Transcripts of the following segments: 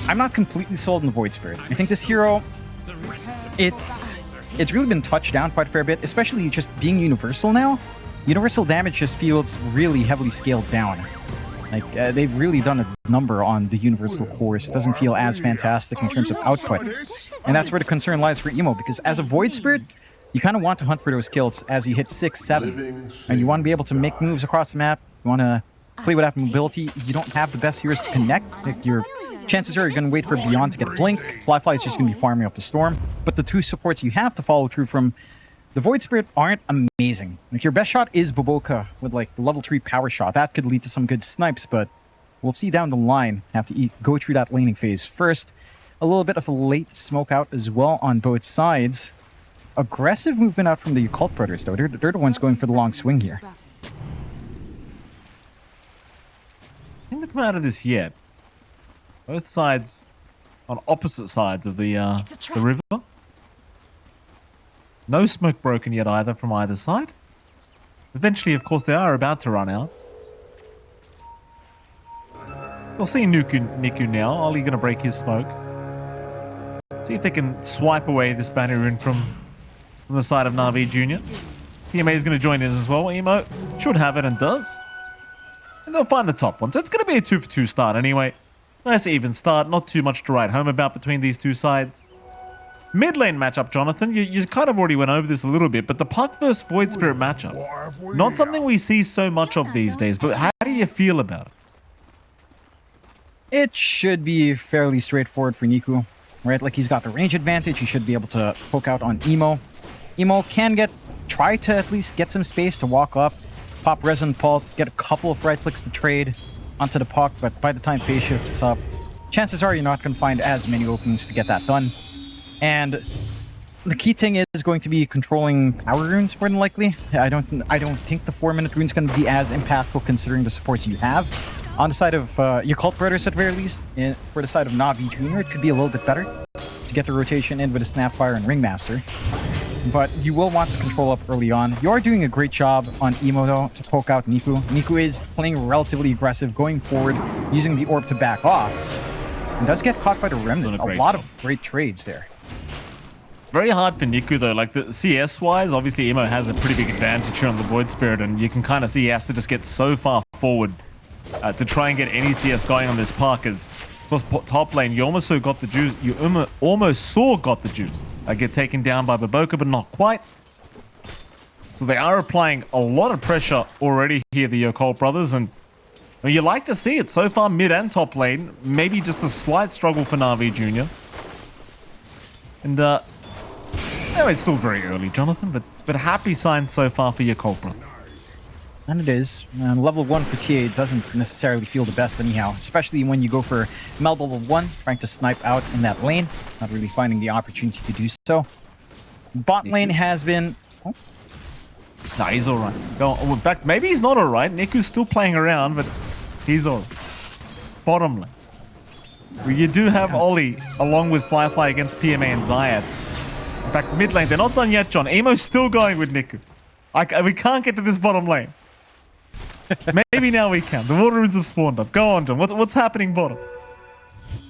I'm not completely sold on the Void Spirit. I think this hero, it's really been touched down quite a fair bit, especially just being universal now. Universal damage just feels really heavily scaled down. Like, they've really done a number on the universal cores. It doesn't feel as fantastic in terms of output. And that's where the concern lies for Emo, because as a Void Spirit, you kind of want to hunt for those kills as you hit 6, 7. And you want to be able to make moves across the map. You want to play with that mobility. You don't have the best heroes to connect. Like, your chances are you're going to wait for Beyond to get a blink. Fly is just going to be farming up the Storm. But the two supports you have to follow through from the Void Spirit aren't amazing. Like, your best shot is Boboka with like the level 3 power shot. That could lead to some good snipes, but we'll see down the line. Have to go through that laning phase first. A little bit of a late smoke out as well on both sides. Aggressive movement out from the Yakult Brothers, though. They're the ones going for the long swing here. I think they've come out of this yet. Both sides on opposite sides of the river. No smoke broken yet either from either side. Eventually, of course, they are about to run out. We'll see Niku now. Ollie going to break his smoke. See if they can swipe away this banner rune from the side of Navi Jr. PMA is going to join in as well. Emo should have it and does. And they'll find the top one. So it's going to be a 2-for-2 start anyway. Nice even start. Not too much to write home about between these two sides. Mid lane matchup, Jonathan. You kind of already went over this a little bit, but the Puck versus Void Spirit matchup. Not something we see so much of these days, but how do you feel about it? It should be fairly straightforward for Niku, right? Like, he's got the range advantage. He should be able to poke out on Emo. Emo can try to at least get some space to walk up, pop Resonant Pulse, get a couple of right clicks to trade onto the Puck, but by the time phase shifts up, chances are you're not going to find as many openings to get that done. And the key thing is going to be controlling power runes more than likely. I don't think the 4-minute rune is going to be as impactful considering the supports you have. On the side of Yakult Brothers at very least, for the side of Navi Jr., it could be a little bit better to get the rotation in with a Snapfire and Ringmaster. But you will want to control up early on. You are doing a great job on Emo, though, to poke out Niku. Niku is playing relatively aggressive, going forward, using the orb to back off. And does get caught by the Remnant. A lot of great trades there. Very hard for Niku, though. Like, the CS-wise, obviously Emo has a pretty big advantage here on the Void Spirit, and you can kind of see he has to just get so far forward to try and get any CS going on this park. As of course, top lane, you almost saw got the juice. Get taken down by Boboka, but not quite. So they are applying a lot of pressure already here, the Yakult Brothers, and well, you like to see it so far mid and top lane. Maybe just a slight struggle for Navi Jr. And no, it's still very early, Jonathan, but happy signs so far for Yakult Brothers. And it is. Level 1 for TA doesn't necessarily feel the best anyhow, especially when you go for Meld level 1, trying to snipe out in that lane, not really finding the opportunity to do so. Bot lane has been... Oh. Nah, he's alright. Go on. Back. Maybe he's not alright. Niku's still playing around, but he's alright. Bottom lane. Well, you do have Ollie along with Firefly against PMA and Zayat. In fact, mid lane, they're not done yet, John. Emo's still going with Niku. We can't get to this bottom lane. Maybe now we can. The water runes have spawned up. Go on, John. What's happening bottom?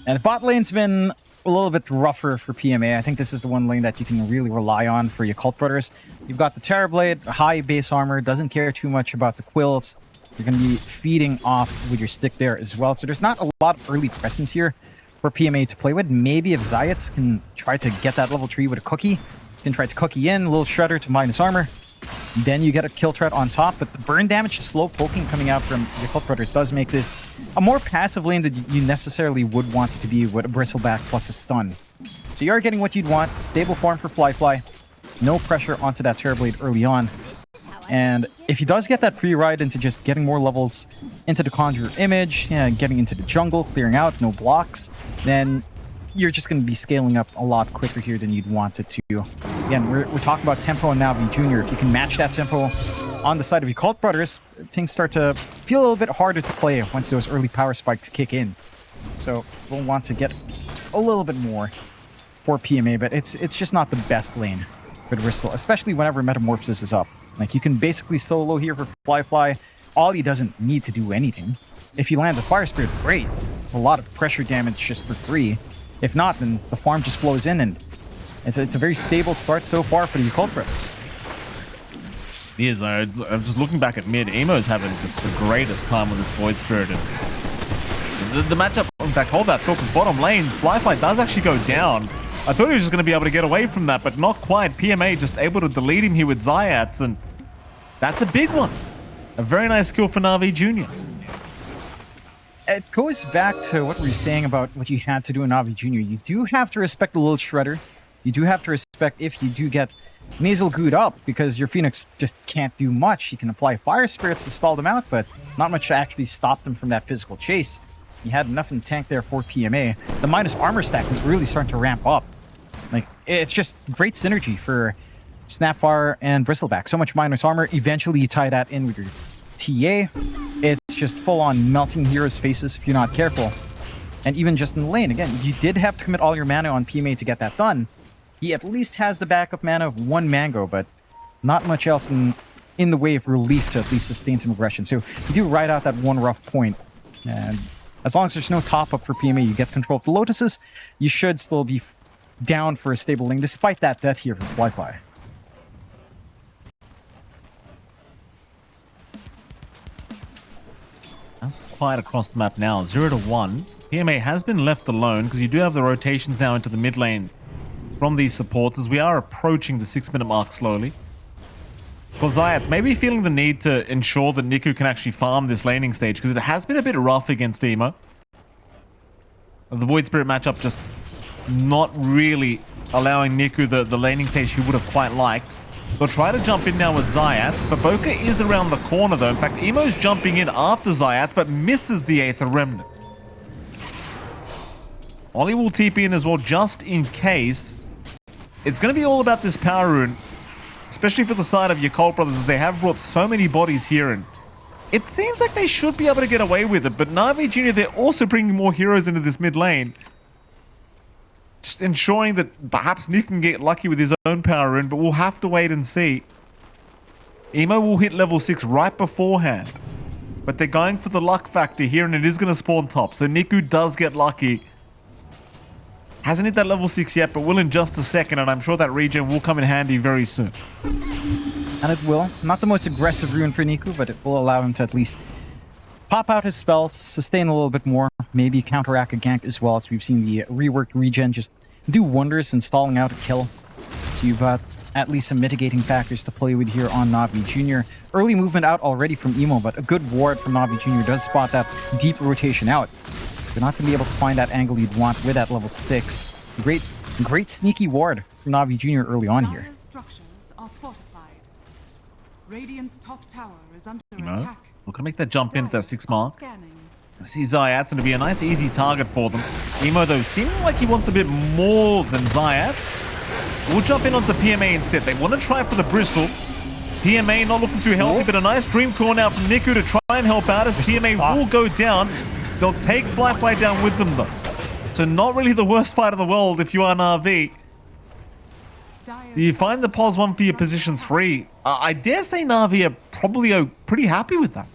And the bot lane's been a little bit rougher for PMA. I think this is the one lane that you can really rely on for your Yakult Brothers. You've got the Terrorblade, high base armor, doesn't care too much about the quills. You're going to be feeding off with your stick there as well. So there's not a lot of early presence here for PMA to play with. Maybe if Zayat can try to get that level 3 with a cookie, you can try to cookie in, a little shredder to minus armor. Then you get a kill threat on top, but the burn damage, slow poking coming out from Yakult Brothers does make this a more passive lane than you necessarily would want it to be with a Bristleback plus a stun. So you are getting what you'd want. Stable farm for Fly. No pressure onto that Terrorblade early on. And if he does get that free ride into just getting more levels into the Conjurer image, getting into the jungle, clearing out, no blocks, then you're just going to be scaling up a lot quicker here than you'd want it to. Again, we're talking about tempo and Navi Jr. If you can match that tempo on the side of Yakult Brothers, things start to feel a little bit harder to play once those early power spikes kick in. So we'll want to get a little bit more for PMA, but it's just not the best lane for the Bristol, especially whenever Metamorphosis is up. Like, you can basically solo here for Fly. Ollie doesn't need to do anything. If he lands a Fire Spirit, great. It's a lot of pressure damage just for free. If not, then the farm just flows in, and it's a very stable start so far for the Yakult Brothers. He is. I'm just looking back at mid. Emo's having just the greatest time with this Void Spirit. And the matchup, in fact, hold that thought, because bottom lane, Flyfly does actually go down. I thought he was just going to be able to get away from that, but not quite. PMA just able to delete him here with Zayats, and that's a big one. A very nice kill for NAVI Jr. It goes back to what we were saying about what you had to do in NAVI Jr. You do have to respect the little shredder. You do have to respect if you do get nasal gooed up, because your Phoenix just can't do much. You can apply fire spirits to stall them out, but not much to actually stop them from that physical chase. You had enough in the tank there for PMA. The minus armor stack is really starting to ramp up. Like, it's just great synergy for Snapfire and Bristleback. So much minus armor. Eventually you tie that in with your TA. It's just full-on melting heroes' faces if you're not careful. And even just in the lane, again, you did have to commit all your mana on PMA to get that done. He at least has the backup mana of 1 Mango, but not much else in the way of relief to at least sustain some aggression. So you do ride out that one rough point. And as long as there's no top-up for PMA, you get control of the Lotuses, you should still be down for a stable lane, despite that death here for Flyfly. That's quite across the map now. 0 to 1. PMA has been left alone, because you do have the rotations now into the mid lane from these supports, as we are approaching the 6-minute mark slowly. Because Zayats may be feeling the need to ensure that Niku can actually farm this laning stage, because it has been a bit rough against Emo. The Void Spirit matchup just not really allowing Niku the laning stage he would have quite liked. They'll try to jump in now with Zayats, but Boca is around the corner though. In fact, Emo's jumping in after Zayats, but misses the Aether Remnant. Ollie will TP in as well, just in case. It's going to be all about this power rune, especially for the side of Yakult Brothers, as they have brought so many bodies here, and it seems like they should be able to get away with it. But NAVI Jr., they're also bringing more heroes into this mid lane, just ensuring that perhaps Nick can get lucky with his own power rune, but we'll have to wait and see. Emo will hit level 6 right beforehand, but they're going for the luck factor here, and it is going to spawn top, so Niku does get lucky. Hasn't hit that level 6 yet, but will in just a second, and I'm sure that regen will come in handy very soon. And it will. Not the most aggressive rune for Niku, but it will allow him to at least pop out his spells, sustain a little bit more, maybe counteract a gank as well, as we've seen the reworked regen just do wonders in stalling out a kill. So you've got at least some mitigating factors to play with here on NAVI Jr. Early movement out already from Emo, but a good ward from NAVI Jr. does spot that deep rotation out. You're not going to be able to find that angle you'd want with that level 6. Great sneaky ward from NAVI Jr. early on here. Structures are fortified. Radiant's top tower is under attack. We're going to make that jump in at that 6 mark. Scanning. I see Zayats, and to be a nice easy target for them. Emo, though, seeming like he wants a bit more than Zayats. We'll jump in onto PMA instead. They want to try for the Bristol. PMA not looking too healthy, but a nice dream call now from Niku to try and help out, as PMA will go down. They'll take Flyfly down with them, though. So not really the worst fight in the world if you are NAVI. You find the pos 1 for your position 3. I dare say NAVI are probably pretty happy with that.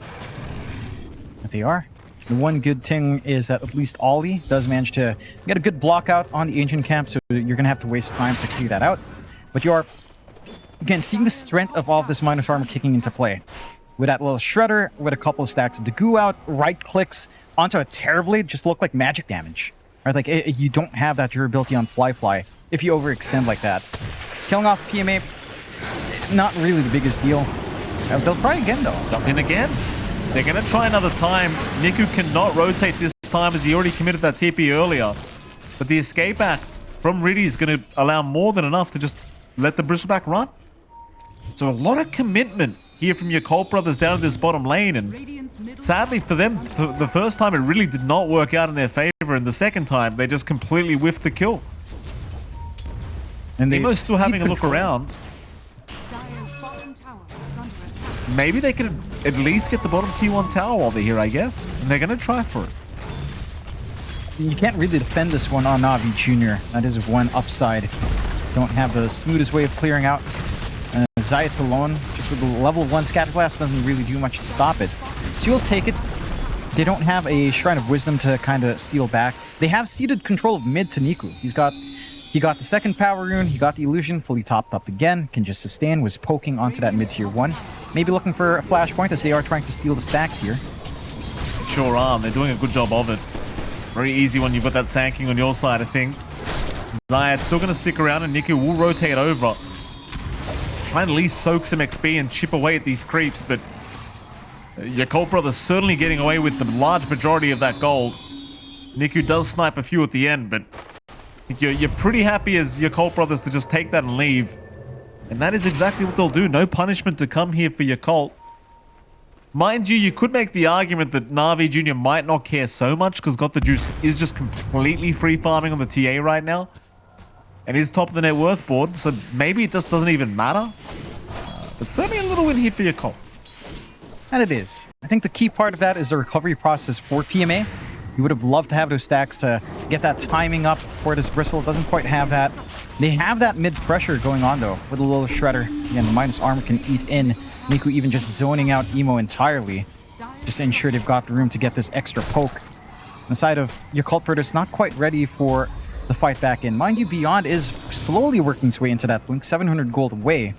But they are. The one good thing is that at least Ollie does manage to get a good block out on the Ancient Camp, so you're going to have to waste time to clear that out. But you are, again, seeing the strength of all of this minus armor kicking into play. With that little shredder, with a couple of stacks of the goo out, right clicks onto a Terrorblade just look like magic damage. Right? Like, you don't have that durability on Flyfly if you overextend like that. Killing off PMA, not really the biggest deal. They'll try again, though. Jump in again. They're going to try another time. Niku cannot rotate this time, as he already committed that TP earlier. But the escape act from Riddy is going to allow more than enough to just let the Bristleback run. So a lot of commitment here from Yakult Brothers down to this bottom lane, and sadly for them, for the first time it really did not work out in their favor, and the second time they just completely whiffed the kill. And Nemo's still having a look around. Maybe they could at least get the bottom T1 tower while they're here, I guess. And they're going to try for it. You can't really defend this one on NAVI Jr. That is one upside. Don't have the smoothest way of clearing out. Zayats alone, just with the level 1 Scatterblast, doesn't really do much to stop it. So you'll take it. They don't have a Shrine of Wisdom to kind of steal back. They have ceded control of mid to Niku. He got the second power rune, he got the illusion fully topped up again, can just sustain, was poking onto that mid tier 1. Maybe looking for a flashpoint as they are trying to steal the stacks here. Sure are. They're doing a good job of it. Very easy when you've got that Sanking on your side of things. Zayat's still going to stick around and Niku will rotate over. Trying to at least soak some XP and chip away at these creeps, but Yakult Brothers certainly getting away with the large majority of that gold. Niku does snipe a few at the end, but you're pretty happy as Yakult Brothers to just take that and leave. And that is exactly what they'll do. No punishment to come here for Yakult. Mind you, you could make the argument that Navi Jr. might not care so much because Got the Juice is just completely free farming on the TA right now. And is top of the net worth board, so maybe it just doesn't even matter. But certainly a little win here for Yakult. And it is. I think the key part of that is the recovery process for PMA. You would have loved to have those stacks to get that timing up for this Bristle. It doesn't quite have that. They have that mid pressure going on though, with a little Shredder. Again, the minus armor can eat in. Niku even just zoning out Emo entirely, just to ensure they've got the room to get this extra poke. On the side of Yakult Brothers, not quite ready for the fight back in. Mind you, Beyond is slowly working its way into that blink, 700 gold away.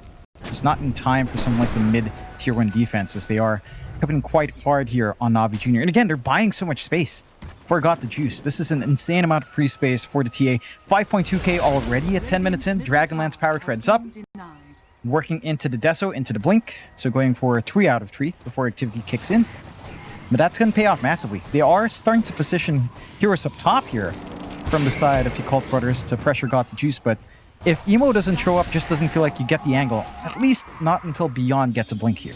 Just not in time for something like the mid tier 1 defense, as they are coming quite hard here on Navi Jr. And again, they're buying so much space. Forgot the juice. This is an insane amount of free space for the TA. 5.2k already at 10 minutes in. Dragonlance power treads up. Working into the Deso, into the Blink. So going for a 3 out of 3 before activity kicks in. But that's going to pay off massively. They are starting to position heroes up top here from the side of Yakult Brothers to pressure Got the Juice. But if Emo doesn't show up, just doesn't feel like you get the angle. At least not until Beyond gets a Blink here.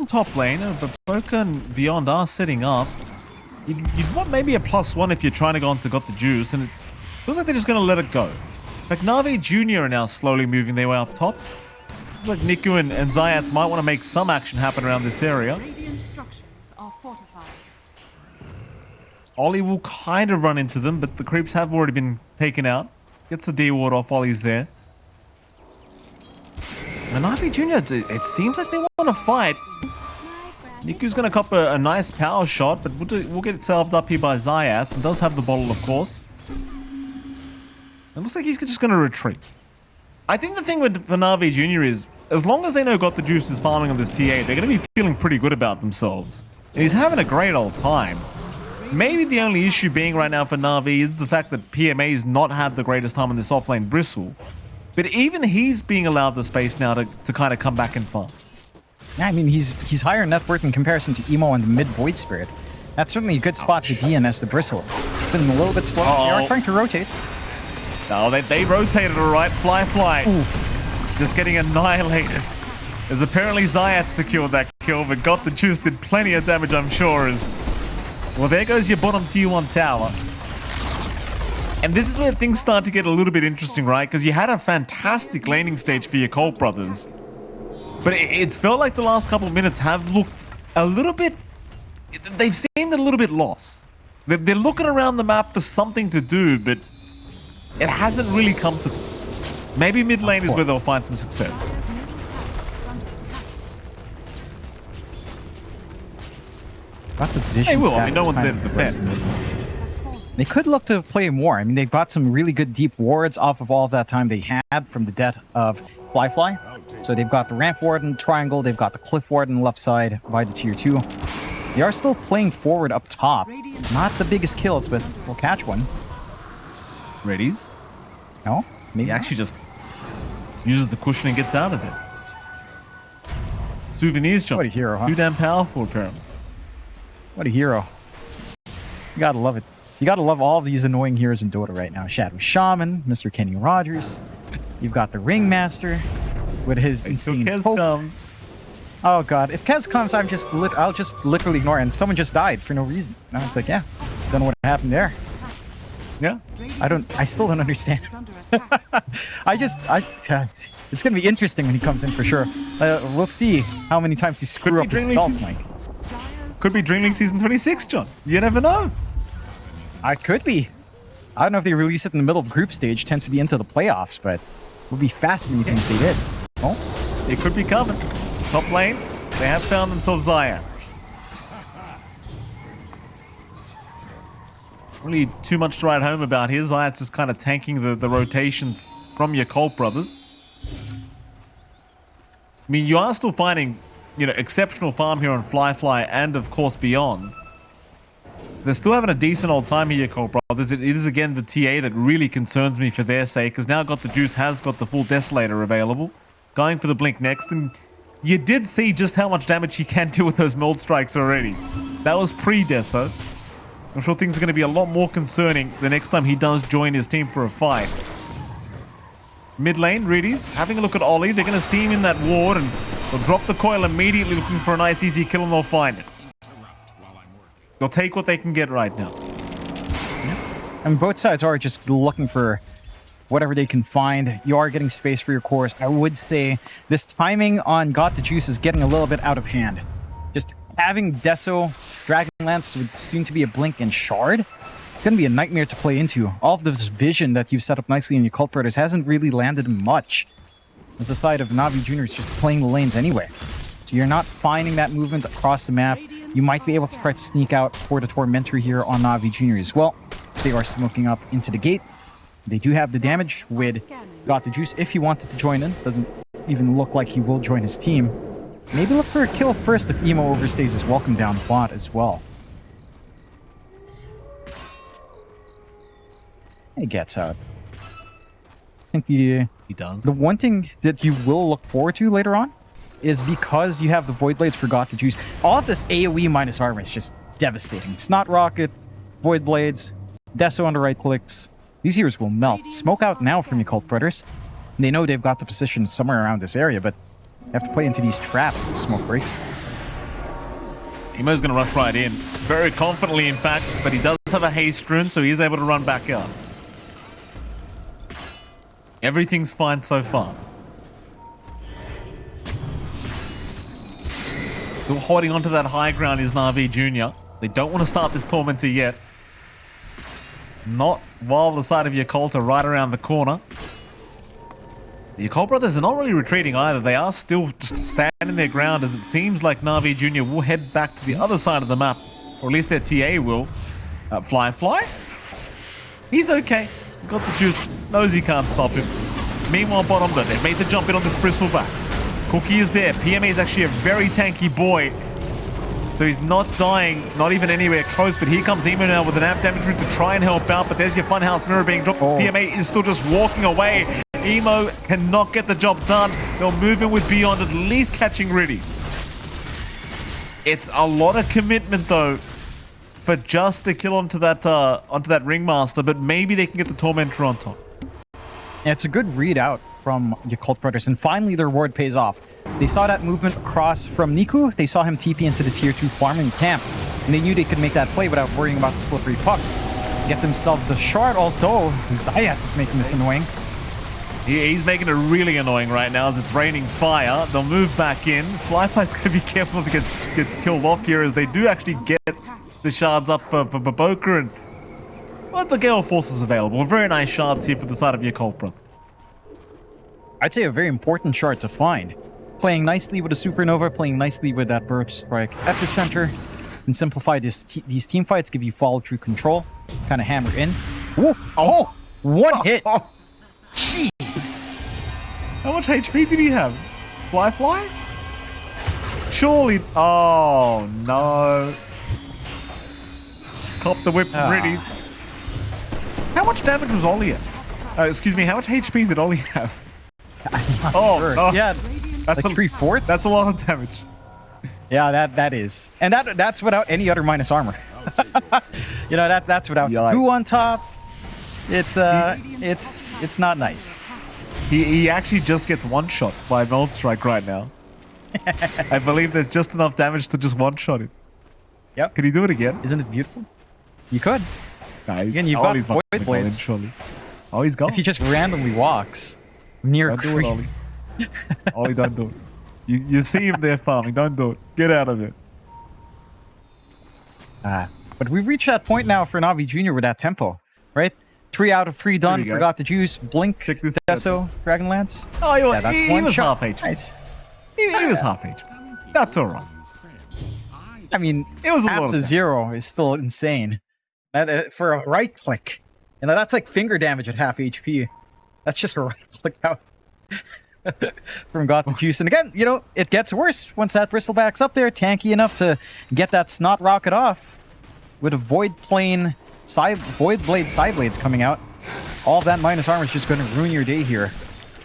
Top lane, but Boca and Beyond are setting up. You'd want maybe a +1 if you're trying to go on to Got the Juice, and it feels like they're just going to let it go. Like Navi Jr. are now slowly moving their way up top. Looks like Niku and Zayats might want to make some action happen around this area. Radiant structures are fortified. Ollie will kind of run into them, but the creeps have already been taken out. Gets the D ward off while he's there. And Navi Jr., it seems like they want to fight. Niku's going to cop a nice power shot, but we'll get it salved up here by Zayats, and does have the bottle, of course. It looks like he's just going to retreat. I think the thing with Navi Jr. is, as long as they know Got the Juice is farming on this TA, they're going to be feeling pretty good about themselves. And he's having a great old time. Maybe the only issue being right now for Navi is the fact that PMA's not had the greatest time on this offlane Bristle. But even he's being allowed the space now to kind of come back and farm. Yeah, I mean, he's higher net worth in comparison to Emo and the mid Void Spirit. That's certainly a good spot to be in as the Bristle. It's been a little bit slow. They are trying to rotate. No, they rotated all right. Fly. Oof. Just getting annihilated. As apparently Zayat secured that kill, but Got the Juice did plenty of damage, I'm sure. Well, there goes your bottom tier 1 tower. And this is where things start to get a little bit interesting, right? Because you had a fantastic laning stage for your Yakult Brothers. But it's felt like the last couple of minutes have looked a little bit... They've seemed a little bit lost. They're looking around the map for something to do, but it hasn't really come to them. Maybe mid lane is where they'll find some success. They will. I mean, no one's there to defend. They could look to play more. I mean, they've got some really good deep wards off of all of that time they had from the death of Fly. So they've got the ramp ward in the triangle. They've got the cliff ward on the left side by the tier 2. They are still playing forward up top. Not the biggest kills, but we'll catch one. Readies? No? Maybe he actually just uses the cushion and gets out of there. Souvenirs jump. What a hero, huh? Too damn powerful, apparently. What a hero. You gotta love it. You gotta love all of these annoying heroes in Dota right now. Shadow Shaman, Mr. Kenny Rogers. You've got the Ringmaster with his insane Kez poke. comes. Oh god, if Kez comes, I'll just literally ignore it. And someone just died for no reason. No, it's like, yeah, don't know what happened there. Yeah. I still don't understand. It's gonna be interesting when he comes in for sure. We'll see how many times you screw up his spell snake. Could be DreamLeague Season 26, John. You never know. I could be. I don't know if they release it in the middle of group stage. Tends to be into the playoffs, but it would be fascinating if they did. Oh, it could be coming. Top lane, they have found themselves Zayats. Really too much to write home about here. Zayats is kind of tanking the rotations from Yakult Brothers. I mean, you are still finding, you know, exceptional farm here on Fly and, of course, beyond. They're still having a decent old time here, Yakult Brothers. It is, again, the TA that really concerns me for their sake, because now Got the Juice has got the full Desolator available. Going for the Blink next, and you did see just how much damage he can do with those Mold Strikes already. That was pre-Deso. I'm sure things are going to be a lot more concerning the next time he does join his team for a fight. Mid lane, Reddies, having a look at Ollie. They're going to see him in that ward, and they'll drop the coil immediately, looking for a nice easy kill, and they'll find it. They'll take what they can get right now. And both sides are just looking for whatever they can find. You are getting space for your cores. I would say this timing on Got the Juice is getting a little bit out of hand. Just having Deso, Dragonlance with soon to be a Blink and Shard, it's going to be a nightmare to play into. All of this vision that you've set up nicely in your Yakult Brothers hasn't really landed much. As the side of Navi Jr. is just playing the lanes anyway. So you're not finding that movement across the map. You might be able to try to sneak out for the Tormentor here on Navi Jr. as well. So they are smoking up into the gate. They do have the damage with Got the Juice if he wanted to join in. Doesn't even look like he will join his team. Maybe look for a kill first if Emo overstays his welcome down the bot as well. He gets out. I think he does. The one thing that you will look forward to later on is because you have the Void Blades for Got the Juice. All of this AoE minus armor is just devastating. It's not Rocket, Void Blades, Deso on the right clicks. These heroes will melt. Smoke out now from Yakult Brothers. They know they've got the position somewhere around this area, but they have to play into these traps if the smoke breaks. Emo's going to rush right in. Very confidently, in fact, but he does have a haste rune, so he is able to run back out. Everything's fine so far. Still holding onto that high ground is Navi Jr. They don't want to start this Tormentor yet. Not while the side of Yakult are right around the corner. The Yakult Brothers are not really retreating either. They are still just standing their ground, as it seems like Navi Jr. will head back to the other side of the map. Or at least their TA will. Fly? He's okay. Got the Juice. Knows he can't stop him. Meanwhile, bottom though, they've made the jump in on this Bristleback. Cookie is there. PMA is actually a very tanky boy. So he's not dying, not even anywhere close. But here comes Emo now with an amp damage rune to try and help out. But there's your Funhouse Mirror being dropped. This PMA is still just walking away. Emo cannot get the job done. They'll move in with Beyond, at least catching Riddies. It's a lot of commitment though, for just to kill onto that Ringmaster. But maybe they can get the Tormentor on top. Yeah, it's a good readout from Yakult Brothers, and finally their ward pays off. They saw that movement across from Niku. They saw him TP into the tier 2 farming camp, and they knew they could make that play without worrying about the slippery puck. Get themselves a shard, although Zayats is making this annoying. He's making it really annoying right now as it's raining fire. They'll move back in. Flyfly's going to be careful to get killed off here, as they do actually get the shards up for Boca, and well, the Gale Force is available. Very nice shards here for the side of Yakult Brothers. I'd say a very important shard to find. Playing nicely with a Supernova, playing nicely with that Burst Strike Epicenter, and simplify these team fights, give you follow-through control, kind of hammer in. Oof! Oh! One hit! Jeez! How much HP did he have? Fly? Surely... Oh, no. Cop the whip from Riddies. How much damage was Ollie at? Excuse me, how much HP did Ollie have? Sure. Yeah, that's like 3/4? That's a lot of damage. Yeah, that is. And that's without any other minus armor. You know, that's without who on top. It's not nice. He actually just gets one shot by Mold Strike right now. I believe there's just enough damage to just one shot him. Yep. Can he do it again? Isn't it beautiful? You could. Nah, again, you've got Void Blades. Surely. Oh, he's gone. If he just randomly walks near a creep. Ollie. Ollie, don't do it. You see him there farming. Don't do it. Get out of it. But we've reached that point now for Navi Jr. with that tempo, right? 3 out of 3 done. Forgot the Juice. Blink, Deso, Dragonlance. Oh, he was half HP. Nice. He was half HP. That's all right. I mean, It was a half lot to of zero is still insane. For a right click. You know, that's like finger damage at half HP. That's just a right click out from Got the Juice. And again, you know, it gets worse once that Bristleback's up there, tanky enough to get that Snot Rocket off. With a Void Blade side blades coming out. All of that minus armor is just going to ruin your day here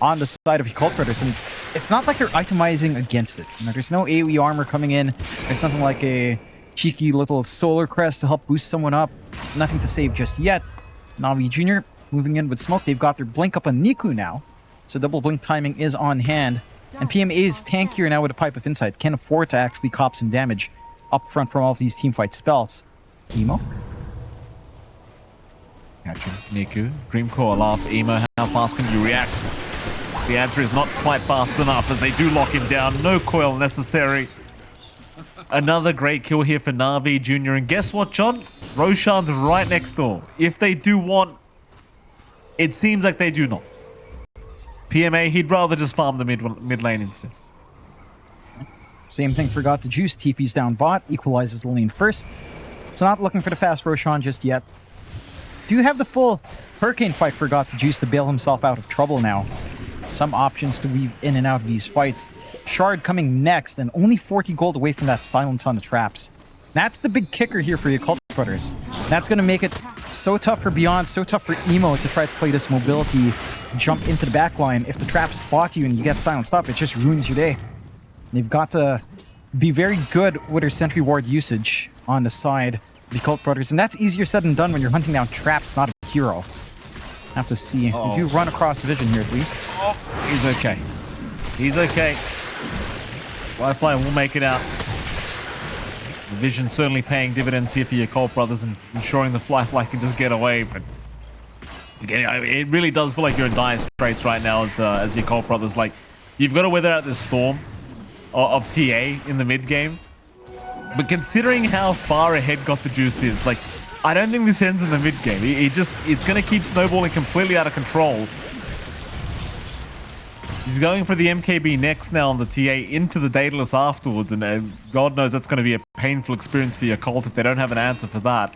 on the side of Yakult Brothers. And it's not like they're itemizing against it. You know, there's no AoE armor coming in. There's nothing like a cheeky little solar crest to help boost someone up. Nothing to save just yet. Navi Jr. moving in with smoke. They've got their blink up on Niku now. So double blink timing is on hand. And PMA is tankier now with a Pipe of Insight. Can't afford to actually cop some damage up front from all of these teamfight spells. Emo? Gotcha. Niku, Dreamcore laugh. Emo, how fast can you react? The answer is not quite fast enough as they do lock him down. No coil necessary. Another great kill here for Navi Jr. And guess what, John? Roshan's right next door. If they do want... It seems like they do not. PMA, he'd rather just farm the mid lane instead. Same thing for Got the Juice. TP's down bot. Equalizes the lane first. So not looking for the fast Roshan just yet. Do have the full Hurricane fight for Got the Juice to bail himself out of trouble now. Some options to weave in and out of these fights. Shard coming next, and only 40 gold away from that silence on the traps. That's the big kicker here for Yakult Brothers. That's going to make it so tough for Beyond, so tough for Emo to try to play this mobility jump into the backline. If the traps spot you and you get silenced up, it just ruins your day. They've got to be very good with their sentry ward usage on the side of the Yakult Brothers, and that's easier said than done when you're hunting down traps, not a hero. Have to see. Uh-oh. We do run across vision here at least. Oh, he's okay. He's okay. Lifeline will make it out. The vision certainly paying dividends here for your Yakult Brothers and ensuring the Flyfly can just get away. But again, it really does feel like you're in dire straits right now as your Yakult Brothers. Like, you've got to weather out this storm of TA in the mid game. But considering how far ahead Got the Juice is, like, I don't think this ends in the mid game. It's going to keep snowballing completely out of control. He's going for the MKB next now on the TA into the Daedalus afterwards, and God knows that's going to be a painful experience for your Yakult if they don't have an answer for that.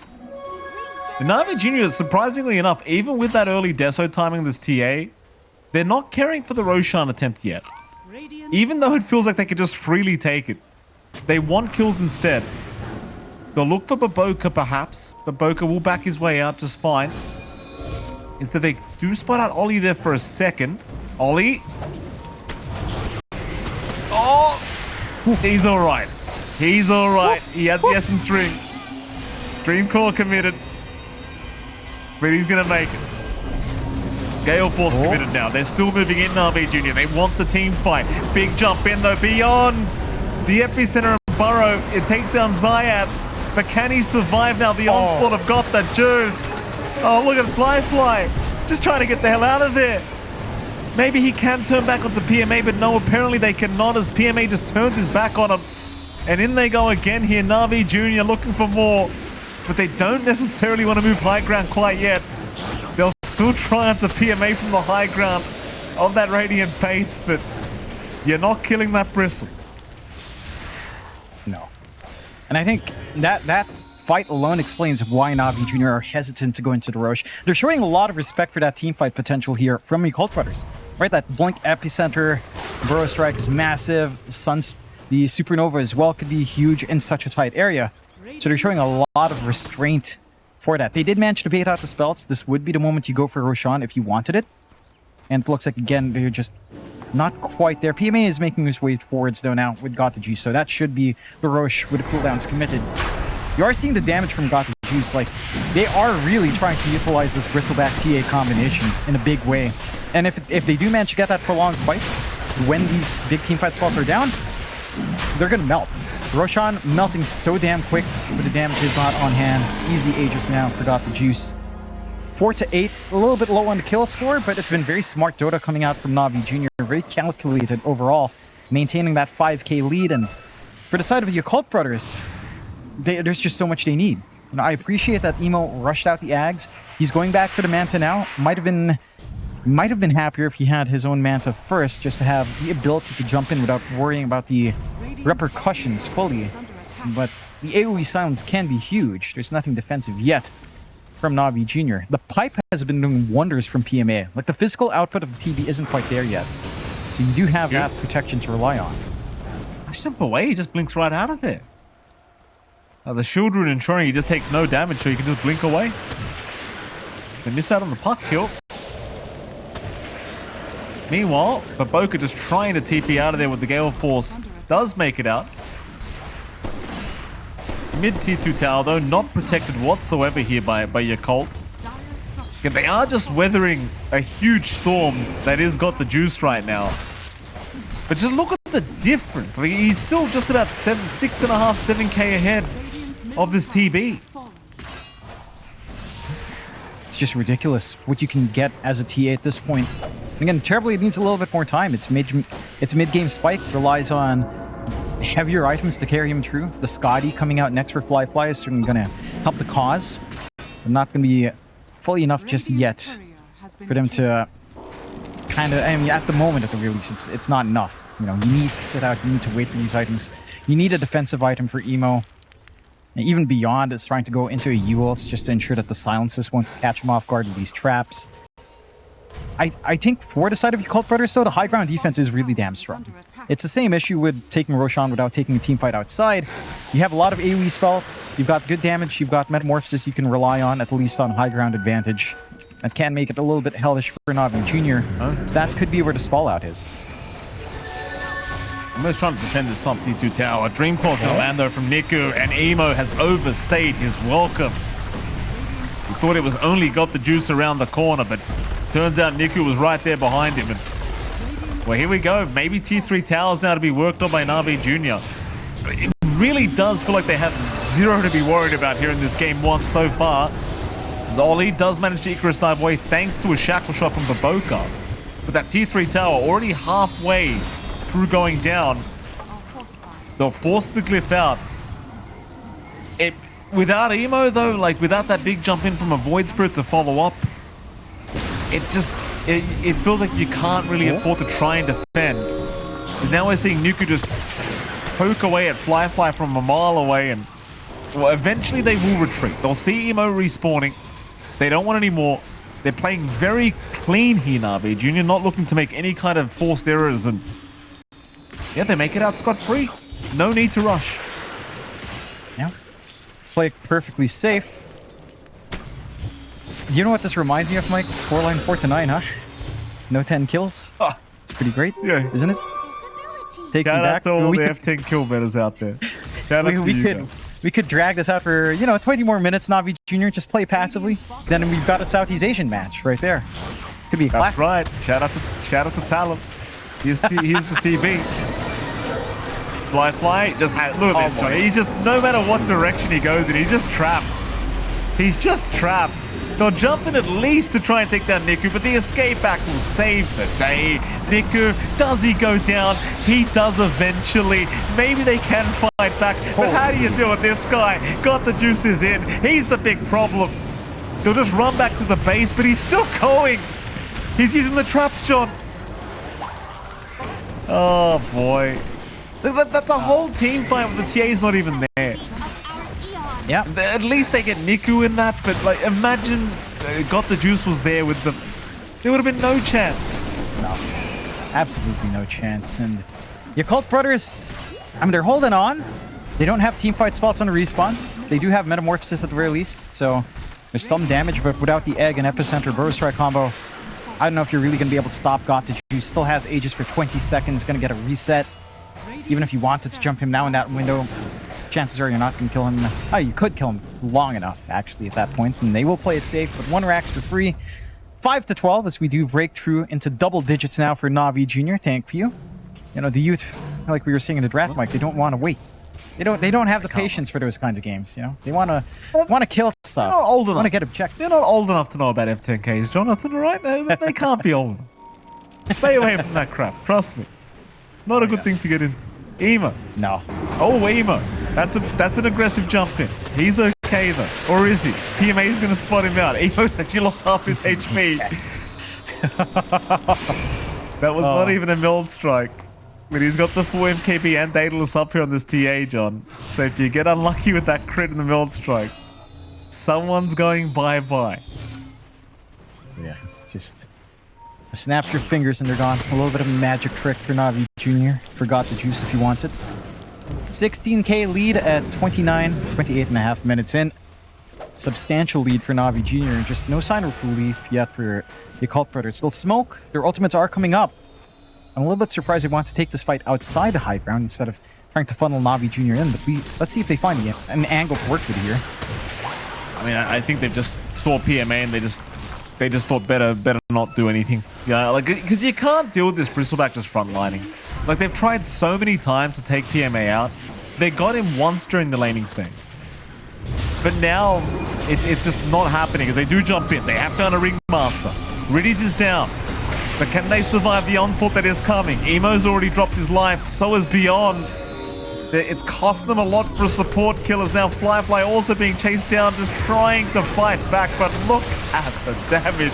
And Navi Jr., surprisingly enough, even with that early Deso timing this TA, they're not caring for the Roshan attempt yet. Even though it feels like they could just freely take it. They want kills instead. They'll look for Baboka perhaps. Baboka will back his way out just fine. Instead they do spot out Ollie there for a second. Ollie. Oh! He's alright. He's alright. He had the Essence Ring. Dreamcore committed. But he's gonna make it. Gale Force committed now. They're still moving in, Navi Jr. They want the team fight. Big jump in though. Beyond the epicenter of Burrow. It takes down Zayat. But can he survive now? The onslaught of Got the Juice. Oh, look at Flyfly. Just trying to get the hell out of there. Maybe he can turn back onto PMA, but no, apparently they cannot as PMA just turns his back on him. And in they go again here. Navi Jr. looking for more. But they don't necessarily want to move high ground quite yet. They'll still try onto PMA from the high ground of that Radiant base, but you're not killing that Bristle. No. And I think that fight alone explains why Navi Jr. are hesitant to go into the Roche. They're showing a lot of respect for that team fight potential here from Yakult Brothers. Right, that Blink Epicenter, Burrow Strike is massive, the Supernova as well could be huge in such a tight area. So they're showing a lot of restraint for that. They did manage to bait out the spells. This would be the moment you go for Roshan if you wanted it. And it looks like, again, they're just not quite there. PMA is making his way forwards, though, now with Got the Juice. So that should be the Roche with the cooldowns committed. You are seeing the damage from Got the Juice. Like, they are really trying to utilize this Bristleback TA combination in a big way. And if they do manage to get that prolonged fight, when these big teamfight spots are down, they're going to melt. Roshan melting so damn quick with the damage they've got on hand. Easy Aegis now for Got the Juice. 4 to 8, a little bit low on the kill score, but it's been very smart Dota coming out from Navi Jr. Very calculated overall, maintaining that 5k lead. And for the side of the Yakult Brothers, there's just so much they need. You know, I appreciate that Emo rushed out the Ags. He's going back for the Manta now. Might have been Might have been happier if he had his own Manta first, just to have the ability to jump in without worrying about the repercussions fully. But the AoE silence can be huge. There's nothing defensive yet from Navi Jr. The pipe has been doing wonders from PMA. Like, the physical output of the TB isn't quite there yet. So you do have that protection to rely on. I jump away, he just blinks right out of there. The shield rune ensuring he just takes no damage, so you can just blink away. They miss out on the puck kill. Meanwhile, Baboka just trying to TP out of there with the Gale Force. Does make it out. Mid T2 tower, though, not protected whatsoever here by Yakult. They are just weathering a huge storm that is got the juice right now. But just look at the difference. I mean, he's still just about 6.5, 7k ahead of this TB. It's just ridiculous what you can get as a TA at this point. And again, terribly, it needs a little bit more time. Its mid-game spike relies on heavier items to carry him through. The Scotty coming out next for Fly is certainly going to help the cause. But not going to be fully enough just yet for them to kind of, I mean, at the moment at the release, it's not enough. You know, you need to sit out, you need to wait for these items. You need a defensive item for Emo. And even beyond, it's trying to go into a U-ult just to ensure that the silences won't catch him off guard with these traps. I think for the side of Yakult Brothers, though, the high ground defense is really damn strong. It's the same issue with taking Roshan without taking a team fight outside. You have a lot of AoE spells, you've got good damage, you've got Metamorphosis you can rely on, at least on high ground advantage. That can make it a little bit hellish for Navi Jr. So that could be where the stall out is. I'm just trying to defend this top T2 tower. Dreamcall's going to land though from Niku, and Emo has overstayed his welcome. He thought it was only got the juice around the corner, but turns out Niku was right there behind him. And, well, here we go. Maybe T3 towers now to be worked on by Navi Jr. It really does feel like they have zero to be worried about here in this game one so far. As Ollie does manage to Icarus dive away thanks to a shackle shot from Baboka. But that T3 tower already halfway through going down. They'll force the glyph out. Without Emo though, like without that big jump in from a Void Spirit to follow up, it feels like you can't really afford to try and defend. Because now we're seeing Nuku just poke away at Fly from a mile away, and well, eventually they will retreat. They'll see Emo respawning. They don't want any more. They're playing very clean here, Navi Jr., not looking to make any kind of forced errors, and yeah, they make it out scot-free. No need to rush. Yeah. Play perfectly safe. You know what this reminds me of, Mike? Scoreline 4-9, huh? No 10 kills. It's pretty great, isn't it? Takes me back. Shout out to all the F10 kill bettors out there. Shout out to you guys. We could drag this out for, 20 more minutes, Navi Jr. Just play passively. Then we've got a Southeast Asian match right there. Could be a classic. That's right. Shout out to Talon. Here's the TV. Fly. Just look at this, Johnny. He's just, no matter what direction he goes in, he's just trapped. He's just trapped. They'll jump in at least to try and take down Niku, but the escape back will save the day. Niku, does he go down? He does eventually. Maybe they can fight back, but how do you deal with this guy? Got the juices in. He's the big problem. They'll just run back to the base, but he's still going. He's using the traps, John. Oh, boy. That's a whole team fight with the TA's not even there. Yeah. At least they get Niku in that, but like imagine Got the Juice was there with them. There would have been no chance. No. Absolutely no chance. And Yakult Brothers, I mean, they're holding on. They don't have teamfight spots on the respawn. They do have Metamorphosis at the very least, so there's some damage, but without the Egg and Epicenter Burrow Strike combo, I don't know if you're really going to be able to stop Got the Juice. Still has Aegis for 20 seconds, going to get a reset. Even if you wanted to jump him now in that window, chances are you're not going to kill him. Oh, you could kill him long enough, actually, at that point, and they will play it safe, but 1 Rax for free. 5-12 as we do break through into double digits now for Navi Jr. Thank you. You know, the youth, like we were saying in the draft, Mike, they don't want to wait. They don't have the patience for those kinds of games, you know? They want to kill stuff. They're not old enough. Want to get objective. They're not old enough to know about F10Ks, Jonathan, right? They can't be old enough. Stay away from that crap, trust me. Not a good thing to get into. Emo. No. Oh, Emo. That's an aggressive jump in. He's okay though. Or is he? PMA is going to spot him out. Emo's actually lost half his HP. That was not even a milled strike. But he's got the full MKB and Daedalus up here on this TA, John. So if you get unlucky with that crit in the milled strike, someone's going bye-bye. Yeah, just snap your fingers and they're gone. A little bit of a magic trick for Navi Jr. Forgot the juice if he wants it. 16k lead at 28.5 minutes in. Substantial lead for Navi Jr. and just no sign of relief yet for Yakult Brothers. Still smoke. Their ultimates are coming up. I'm a little bit surprised they want to take this fight outside the high ground instead of trying to funnel Navi Jr. in, but let's see if they find an angle to work with here. I mean, I think they've just saw PMA and they just thought better not do anything. Yeah, like, because you can't deal with this Bristleback just frontlining. Like, they've tried so many times to take PMA out. They got him once during the laning stage. But now, it's just not happening, as they do jump in. They have found a Ringmaster. Riddies is down. But can they survive the onslaught that is coming? Emo's already dropped his life, so is Beyond. It's cost them a lot for support killers. Now Fly also being chased down, just trying to fight back, but look at the damage.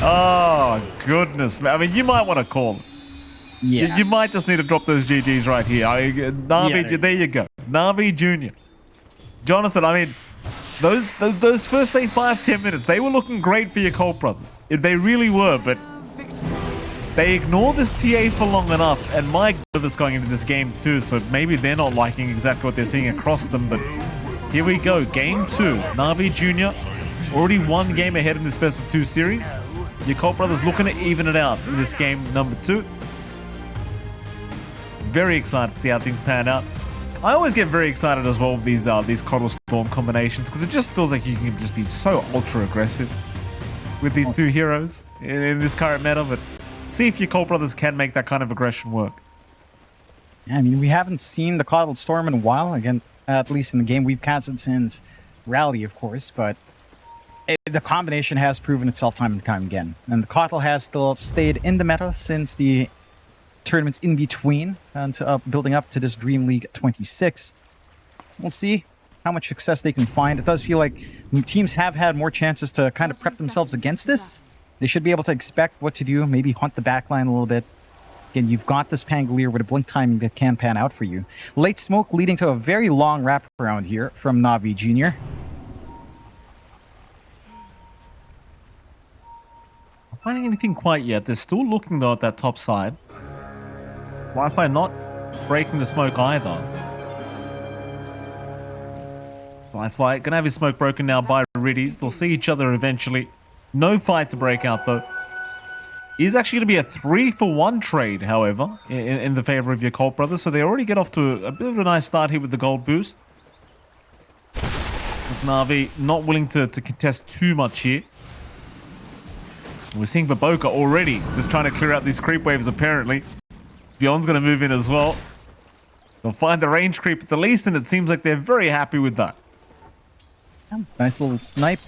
Oh, goodness. I mean, you might want to call it. Yeah. You might just need to drop those GGs right here. Navi, Yeah. there you go. Navi Jr. Jonathan, I mean, those first, say, 5-10 minutes, they were looking great for your Yakult Brothers. They really were, but they ignored this TA for long enough, and my nervous going into this game too, so maybe they're not liking exactly what they're seeing across them, but here we go. Game 2. Navi Jr. already one game ahead in this best of 2 series. Yakult Brothers looking to even it out in this game number 2. Very excited to see how things pan out. I always get very excited as well with these Coddle Storm combinations, because it just feels like you can just be so ultra aggressive with these two heroes in this current meta, but see if your Yakult Brothers can make that kind of aggression work. Yeah, I mean, we haven't seen the Coddled Storm in a while, again, at least in the game we've casted since Rally, of course, but the combination has proven itself time and time again. And the Coddle has still stayed in the meta since the tournaments in between and building up to this DreamLeague 26. We'll see how much success they can find. It does feel like teams have had more chances to kind of prep themselves against this. They should be able to expect what to do, maybe hunt the backline a little bit. Again, you've got this Pangolier with a blink timing that can pan out for you. Late smoke leading to a very long wraparound here from Navi Jr. Not finding anything quite yet. They're still looking though at that top side. Wi-Fi not breaking the smoke either. Wi-Fi gonna have his smoke broken now by Riddies. They'll see each other eventually. No fight to break out though. Is actually going to be a 3-for-1 trade, however, in the favor of your Yakult Brothers. So they already get off to a bit of a nice start here with the gold boost. With Navi not willing to contest too much here. We're seeing Baboka already just trying to clear out these creep waves apparently. Beyond's going to move in as well. They'll find the range creep at the least, and it seems like they're very happy with that. Nice little snipe.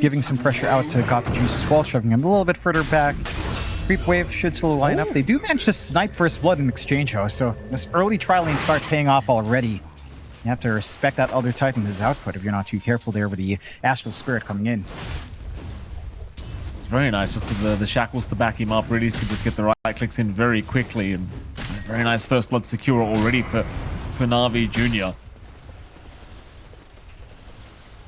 Giving some pressure out to Got the Juice as well, shoving him a little bit further back. Creep wave should still line up. They do manage to snipe First Blood in exchange, though, so this early tri lane start paying off already. You have to respect that Elder Titan, his output, if you're not too careful there with the Astral Spirit coming in. It's very nice, just the shackles to back him up. Riddies could just get the right clicks in very quickly, and very nice First Blood secure already for Navi Jr.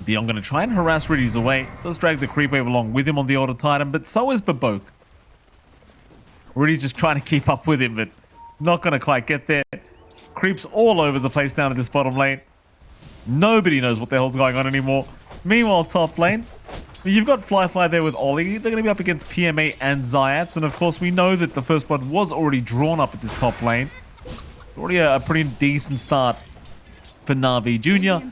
Beyond going to try and harass Riddies away. Does drag the creep wave along with him on the Elder Titan, but so is Baboka. Riddies just trying to keep up with him, but not going to quite get there. Creeps all over the place down at this bottom lane. Nobody knows what the hell's going on anymore. Meanwhile, top lane, you've got Fly there with Ollie. They're going to be up against PMA and Zayats, and of course we know that the First Blood was already drawn up at this top lane. Already a pretty decent start for Navi Jr.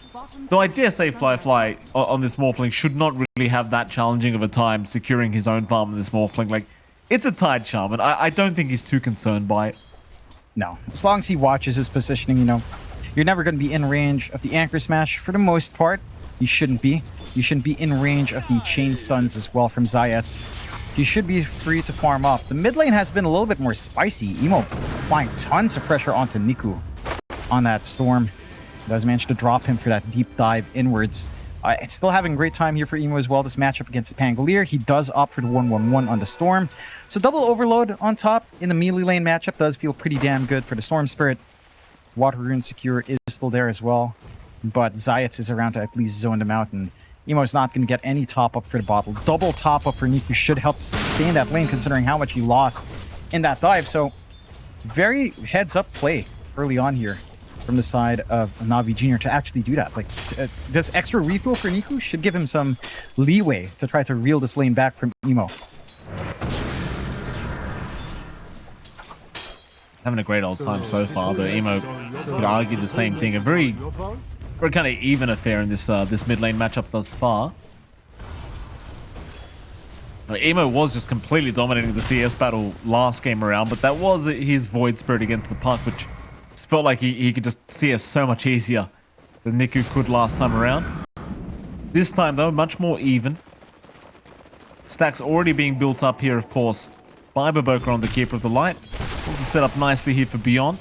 Though I dare say Fly on this Morphling should not really have that challenging of a time securing his own farm in this Morphling. Like, it's a tied charm, and I don't think he's too concerned by it. No. As long as he watches his positioning, you know, you're never going to be in range of the Anchor Smash for the most part. You shouldn't be. You shouldn't be in range of the Chain Stuns as well from Zayats. You should be free to farm up. The mid lane has been a little bit more spicy. Emo applying tons of pressure onto Niku on that Storm. Does manage to drop him for that deep dive inwards. It's still having a great time here for Emo as well, this matchup against the Pangolier. He does opt for the 1-1-1 on the Storm. So double overload on top in the melee lane matchup does feel pretty damn good for the Storm Spirit. Water Rune Secure is still there as well. But Zayats is around to at least zone them out, and Emo's not going to get any top up for the bottle. Double top up for Niku should help sustain that lane considering how much he lost in that dive. So very heads up play early on here from the side of Navi Jr. to actually do that. Like this extra refill for Niku should give him some leeway to try to reel this lane back from Emo. Having a great old time so far, though. Emo could argue the same thing. A very kind of even affair in this this mid lane matchup thus far. Emo was just completely dominating the CS battle last game around, but that was his Void Spirit against the Puck, which felt like he could just CS so much easier than Niku could last time around. This time, though, much more even. Stacks already being built up here, of course, by Baboka on the Keeper of the Light. Also set up nicely here for Beyond.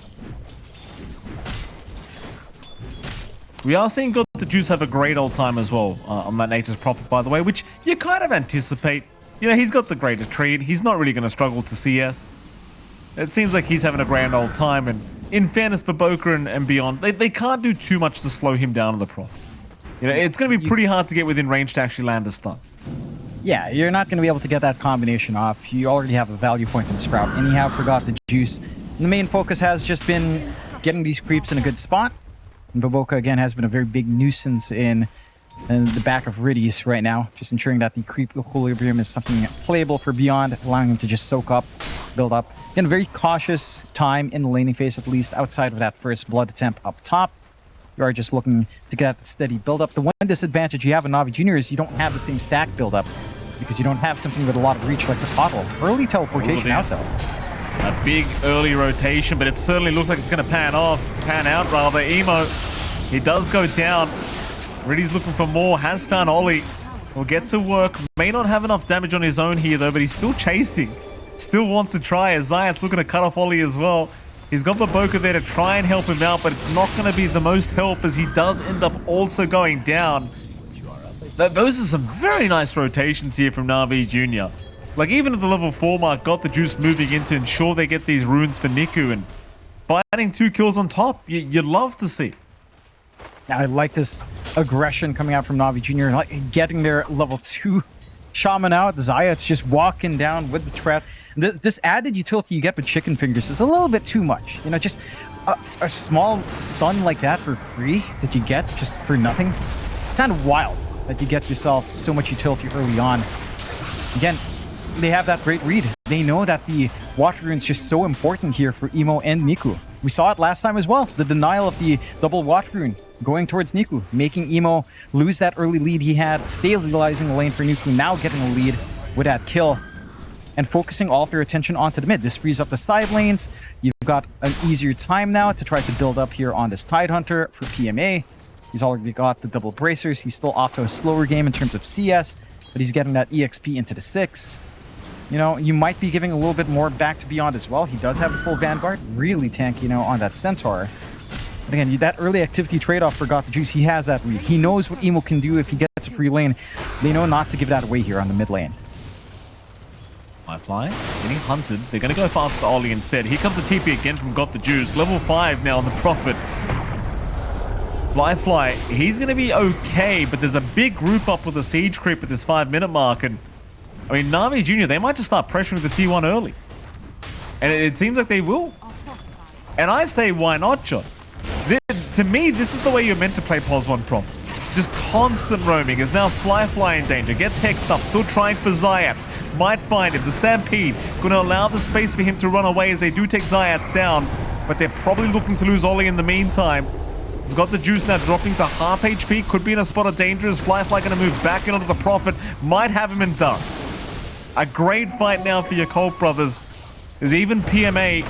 We are seeing Got2Juice have a great old time as well on that Nature's Prophet, by the way, which you kind of anticipate. You know, he's got the greater trade. He's not really going to struggle to CS. It seems like he's having a grand old time, and in fairness, Baboka and Beyond, they can't do too much to slow him down on the Prophet. You know, it's going to be pretty hard to get within range to actually land a stun. Yeah, you're not going to be able to get that combination off. You already have a value point in Sprout, and you have Got2Juice. The main focus has just been getting these creeps in a good spot. And Baboka, again, has been a very big nuisance in the back of Riddies right now, just ensuring that the creep equilibrium is something playable for Beyond, allowing him to just soak up, build up. Again, a very cautious time in the laning phase, at least outside of that first blood attempt up top. You are just looking to get that steady build-up. The one disadvantage you have in Navi Jr. is you don't have the same stack build-up because you don't have something with a lot of reach like the Pottle. Early teleportation out, though. A big early rotation, but it certainly looks like it's going to pan out rather. Emo, he does go down. Riddy's looking for more, has found Ollie. Will get to work. May not have enough damage on his own here, though, but he's still chasing. Still wants to try, as Zayat's looking to cut off Ollie as well. He's got Baboka there to try and help him out, but it's not going to be the most help as he does end up also going down. Those are some very nice rotations here from Navi Jr. Like, even at the level 4 mark, Got2Juice moving in to ensure they get these runes for Niku, and by adding 2 kills on top, you'd love to see. I like this aggression coming out from Navi Jr. Like getting their level 2 Shaman out. Zayat's just walking down with the trap. This added utility you get with Chicken Fingers is a little bit too much. You know, just a small stun like that for free that you get just for nothing. It's kind of wild that you get yourself so much utility early on. Again, they have that great read. They know that the Water Rune is just so important here for Emo and Niku. We saw it last time as well. The denial of the double Water Rune going towards Niku, making Emo lose that early lead he had, stabilizing the lane for Niku, now getting a lead with that kill, and focusing all of their attention onto the mid. This frees up the side lanes. You've got an easier time now to try to build up here on this Tidehunter for PMA. He's already got the double bracers. He's still off to a slower game in terms of CS, but he's getting that EXP into the 6. You know, you might be giving a little bit more back to Beyond as well. He does have a full Vanguard. Really tanky, you know, on that Centaur. But again, that early activity trade-off for Got2Juice, he has that read. He knows what Emo can do if he gets a free lane. They know not to give that away here on the mid lane. Firefly getting hunted. They're going to go fast for Ollie instead. Here comes the TP again from Got2Juice. Level 5 now on the Prophet. Fly, he's going to be okay, but there's a big group up with the Siege Creep at this 5-minute mark, and I mean, Navi Jr., they might just start pressuring the T1 early. And it seems like they will. And I say, why not, John? To me, this is the way you're meant to play POS 1 Prophet. Just constant roaming. Is now Fly in danger. Gets hexed up. Still trying for Zayat. Might find him. The Stampede going to allow the space for him to run away as they do take Zayats down. But they're probably looking to lose Ollie in the meantime. He's got the juice now dropping to half HP. Could be in a spot of danger as Fly going to move back in onto the Prophet. Might have him in dust. A great fight now for Yakult Brothers. There's even PMA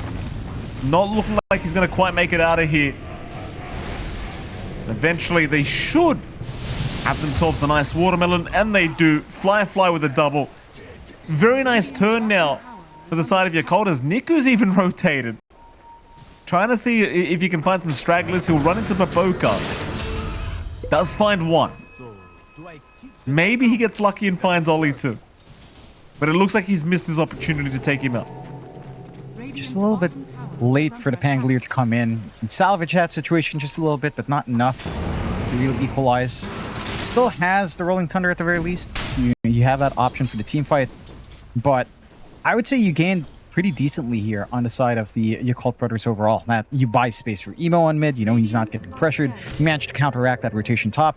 not looking like he's going to quite make it out of here. Eventually, they should have themselves a nice watermelon, and they do. Fly with a double. Very nice turn now for the side of Yakult as Niku's even rotated. Trying to see if you can find some stragglers. He'll run into Baboka. Does find one. Maybe he gets lucky and finds Ollie too. But it looks like he's missed his opportunity to take him out. Just a little bit late for the Pangolier to come in. You can salvage that situation just a little bit, but not enough to really equalize. Still has the Rolling Thunder at the very least. So you have that option for the team fight. But I would say you gained pretty decently here on the side of the Yakult Brothers overall. That you buy space for Emo on mid. You know he's not getting pressured. You managed to counteract that rotation top.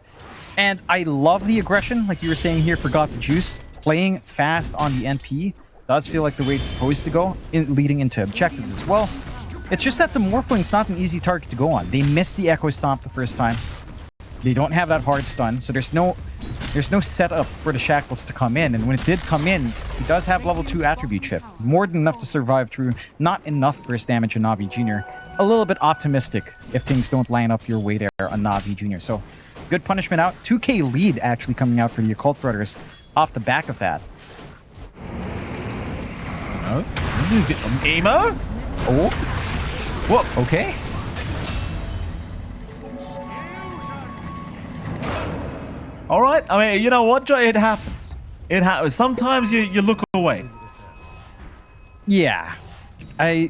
And I love the aggression, like you were saying here, forgot the juice. Playing fast on the NP does feel like the way it's supposed to go, leading into objectives as well. It's just that the Morphling's not an easy target to go on. They missed the Echo Stomp the first time. They don't have that hard stun, so there's no setup for the Shackles to come in. And when it did come in, he does have level 2 attribute chip. More than enough to survive through. Not enough burst damage on Navi Jr. A little bit optimistic if things don't line up your way there on Navi Jr. So good punishment out. 2k lead actually coming out for the Yakult Brothers off the back of that. Emo? Oh. Whoa. Okay. All right. I mean, you know what, Joe? It happens. It happens. Sometimes you look away. Yeah. I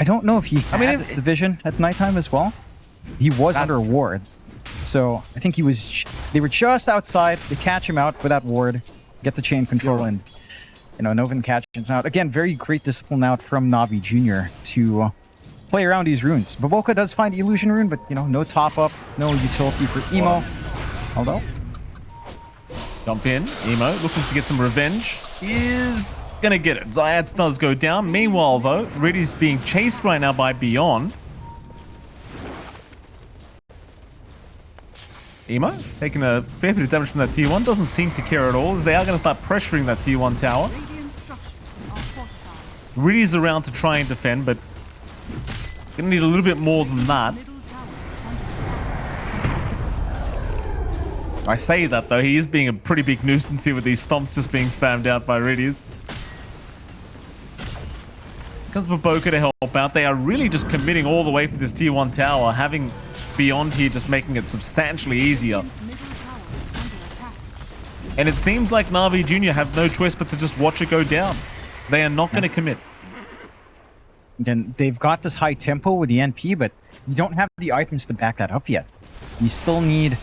don't know if he had the vision at nighttime as well. He was under a ward. So I think they were just outside. They catch him out with that ward, get the chain control, and Novin catches him out. Again, very great discipline out from Navi Jr. to play around these runes. Baboka does find the illusion rune, but no top up, no utility for Emo. Although, jump in, Emo looking to get some revenge. Is gonna get it. Zayats does go down. Meanwhile, though, Reddy's being chased right now by Beyond. Emo taking a fair bit of damage from that tier 1. Doesn't seem to care at all, as they are going to start pressuring that tier 1 tower. Reddy's around to try and defend, but gonna need a little bit more than that. I say that though, he is being a pretty big nuisance here with these stomps just being spammed out by Reddy's. Comes Baboka to help out. They are really just committing all the way for this tier 1 tower, having Beyond here just making it substantially easier. And it seems like Navi Jr. have no choice but to just watch it go down. They are not going to commit. Again, they've got this high tempo with the NP, but you don't have the items to back that up yet. You still need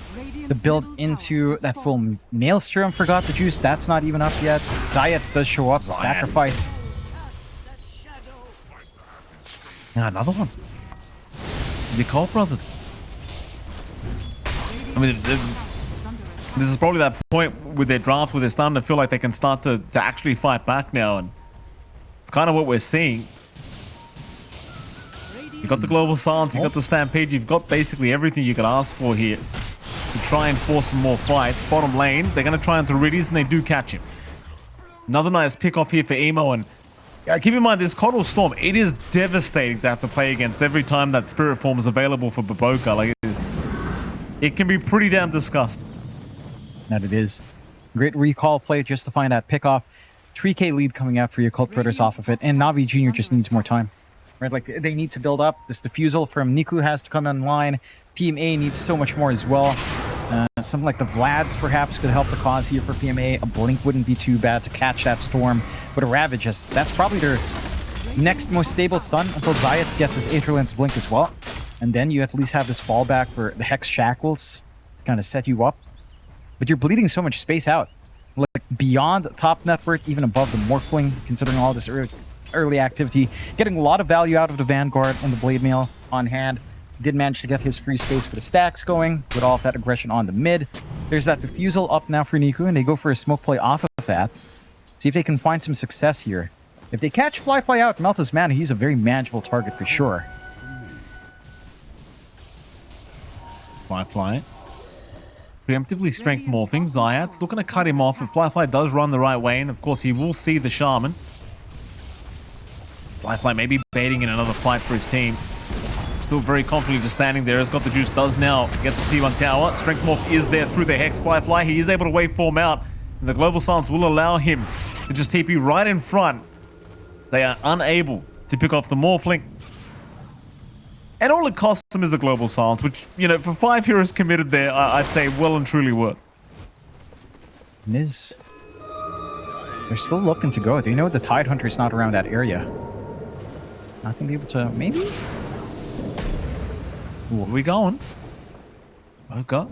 to build into that full Maelstrom. Forgot the juice. That's not even up yet. Zayats does show up to sacrifice. Yeah, another one. The Yakult Brothers. I mean, this is probably that point with their draft where they're starting to feel like they can start to actually fight back now, and it's kind of what we're seeing. You've got the Global Silence, you've got the Stampede, you've got basically everything you could ask for here to try and force some more fights. Bottom lane, they're going to try into Riddies, and they do catch him. Another nice pick off here for Emo, and keep in mind, this Coddle Storm, it is devastating to have to play against every time that Spirit Form is available for Baboka. Like, it can be pretty damn disgusting. That it is. Great recall play just to find that pick off. 3k lead coming out for your Yakult Brothers off of it, and Navi Jr. just needs more time. Right, like they need to build up. This defusal from Niku has to come online. PMA needs so much more as well. Something like the Vlads perhaps could help the cause here for PMA. A Blink wouldn't be too bad to catch that Storm, but a Ravage, that's probably their next most stable stun until Zayats gets his Aetherlance Blink as well. And then you at least have this fallback for the Hex Shackles to kind of set you up. But you're bleeding so much space out. Like beyond top network, even above the Morphling, considering all this early activity. Getting a lot of value out of the Vanguard and the Blade Mail on hand. Did manage to get his free space for the stacks going with all of that aggression on the mid. There's that defusal up now for Niku, and they go for a smoke play off of that. See if they can find some success here. If they catch Fly out, melt his mana, he's a very manageable target for sure. Fly. Preemptively strength morphing. Zayats looking to cut him off, but Fly does run the right way, and of course he will see the Shaman. Fly maybe baiting in another fight for his team. Still very confidently just standing there. Has got the juice, does now get the T1 tower. Strength morph is there through the Hex. Fly. He is able to waveform out, and the Global Silence will allow him to just TP right in front. They are unable to pick off the Morphling. And all it costs them is a Global Silence, which, for 5 heroes committed there, I'd say well and truly worth. Niz. They're still looking to go. They know the Tide Hunter is not around that area. Not gonna be able to, maybe? Where are we going? Okay.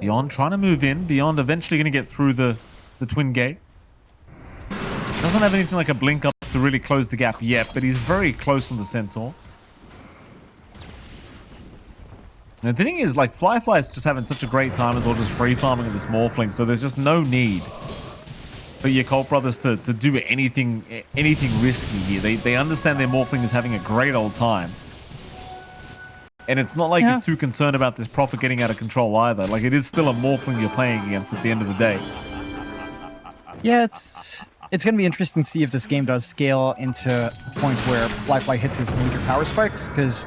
Beyond trying to move in. Beyond eventually going to get through the twin gate. Doesn't have anything like a blink up to really close the gap yet, but he's very close on the Centaur. And the thing is, like, Fly's just having such a great time as well, just free farming this Morphling, so there's just no need for Yakult Brothers to do anything risky here. They understand their Morphling is having a great old time. And it's not like he's too concerned about this Prophet getting out of control either. Like, it is still a Morphling you're playing against at the end of the day. Yeah, it's going to be interesting to see if this game does scale into a point where Fly hits his major power spikes, because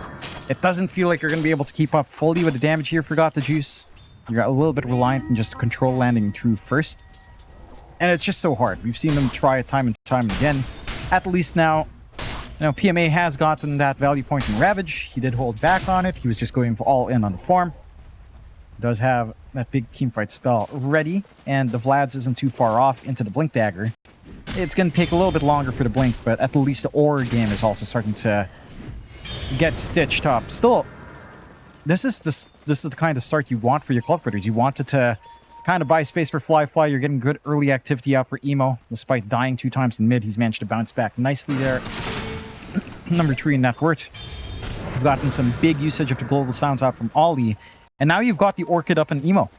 it doesn't feel like you're going to be able to keep up fully with the damage here for Got the Juice. You're a little bit reliant on just control landing true first. And it's just so hard. We've seen them try it time and time again. At least now, you know, PMA has gotten that value point in Ravage. He did hold back on it. He was just going for all in on the farm. Does have that big teamfight spell ready, and the Vlad's isn't too far off into the Blink Dagger. It's going to take a little bit longer for the Blink, but at least the Aura game is also starting to get stitched up. Still, this is the kind of start you want for your Yakult Brothers. You wanted to kind of buy space for Fly. You're getting good early activity out for Emo. Despite dying 2 times in mid, he's managed to bounce back nicely there. Number 3 in net worth. You've gotten some big usage of the global sounds out from Ollie. And now you've got the Orchid up in Emo.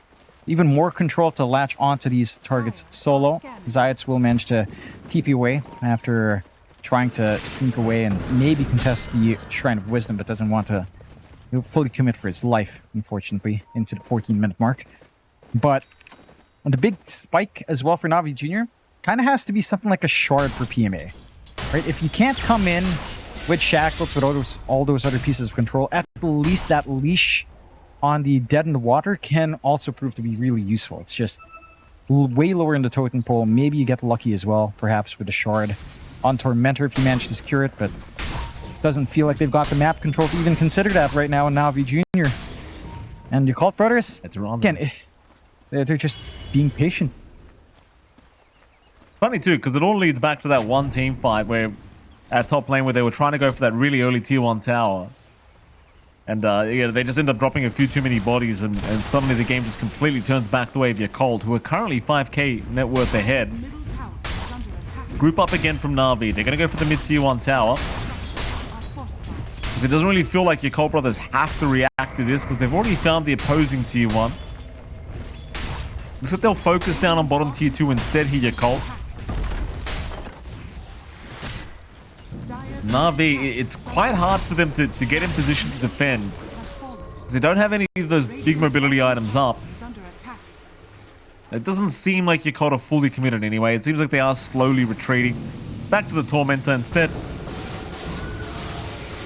Even more control to latch onto these targets solo. Zayats will manage to TP away after trying to sneak away and maybe contest the Shrine of Wisdom, but doesn't want to fully commit for his life, unfortunately, into the 14-minute mark. But the big spike as well for Navi Jr. kind of has to be something like a Shard for PMA. Right? If you can't come in with Shackles, with all those other pieces of control, at least that leash on the Dead in the Water can also prove to be really useful. It's just way lower in the totem pole. Maybe you get lucky as well, perhaps with the Shard on Tormentor if you manage to secure it, but it doesn't feel like they've got the map control to even consider that right now in Navi Jr. And Yakult Brothers, it's wrong. Again, they're just being patient. Funny too, because it all leads back to that one team fight where at top lane where they were trying to go for that really early tier 1 tower. And yeah, they just end up dropping a few too many bodies, and suddenly the game just completely turns back the way of Yakult, who are currently 5k net worth ahead. Group up again from Navi. They're going to go for the mid tier 1 tower. Because it doesn't really feel like Yakult Brothers have to react to this, because they've already found the opposing tier 1. Looks like they'll focus down on bottom tier 2 instead here, Yakult. Navi, it's quite hard for them to get in position to defend, because they don't have any of those big mobility items up. It doesn't seem like Yakult are fully committed anyway. It seems like they are slowly retreating back to the Tormentor instead.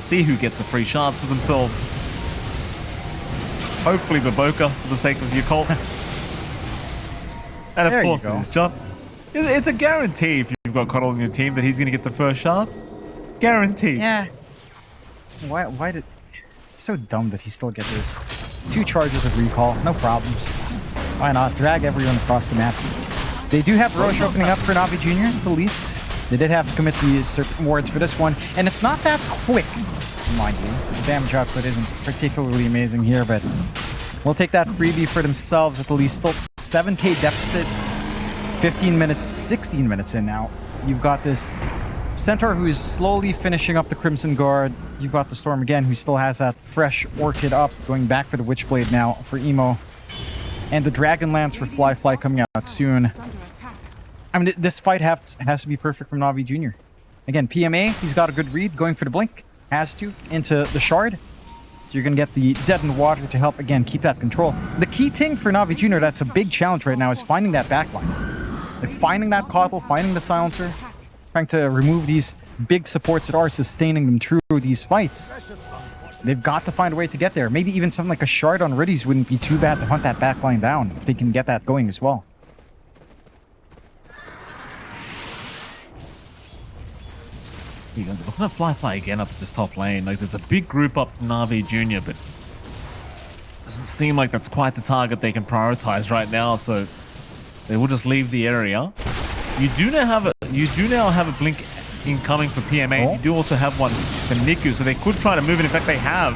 See who gets a free chance for themselves. Hopefully Baboka, for the sake of Yakult. And of course it is John. It's a guarantee if you've got Coddle on your team that he's going to get the first chance. Guaranteed. Yeah. Why did... It's so dumb that he still gets those 2 charges of recall. No problems. Why not? Drag everyone across the map. They do have Roche opening up for Navi Jr. at the least. They did have to commit the Serpent Wards for this one. And it's not that quick, mind you. The damage output isn't particularly amazing here, but we'll take that freebie for themselves at the least. Still 7k deficit. 15 minutes, 16 minutes in now. You've got this Centaur who's slowly finishing up the Crimson Guard. You've got the Storm again, who still has that fresh Orchid up, going back for the Witchblade now for Emo. And the Dragonlance for Fly coming out soon. I mean, this fight has to be perfect from Navi Jr. Again, PMA, he's got a good read, going for the Blink. Has to, into the Shard. So you're going to get the Dead in the Water to help, again, keep that control. The key thing for Navi Jr. that's a big challenge right now is finding that backline. Like finding that Coddle, finding the Silencer. Trying to remove these big supports that are sustaining them through these fights. They've got to find a way to get there. Maybe even something like a Shard on Riddies wouldn't be too bad to hunt that backline down if they can get that going as well. We're going to fly again up at this top lane. Like, there's a big group up from Navi Jr., but doesn't seem like that's quite the target they can prioritize right now, so They will just leave the area. You do now have a blink incoming for PMA. Oh. You do also have one for Niku, so they could try to move it. In fact, they have.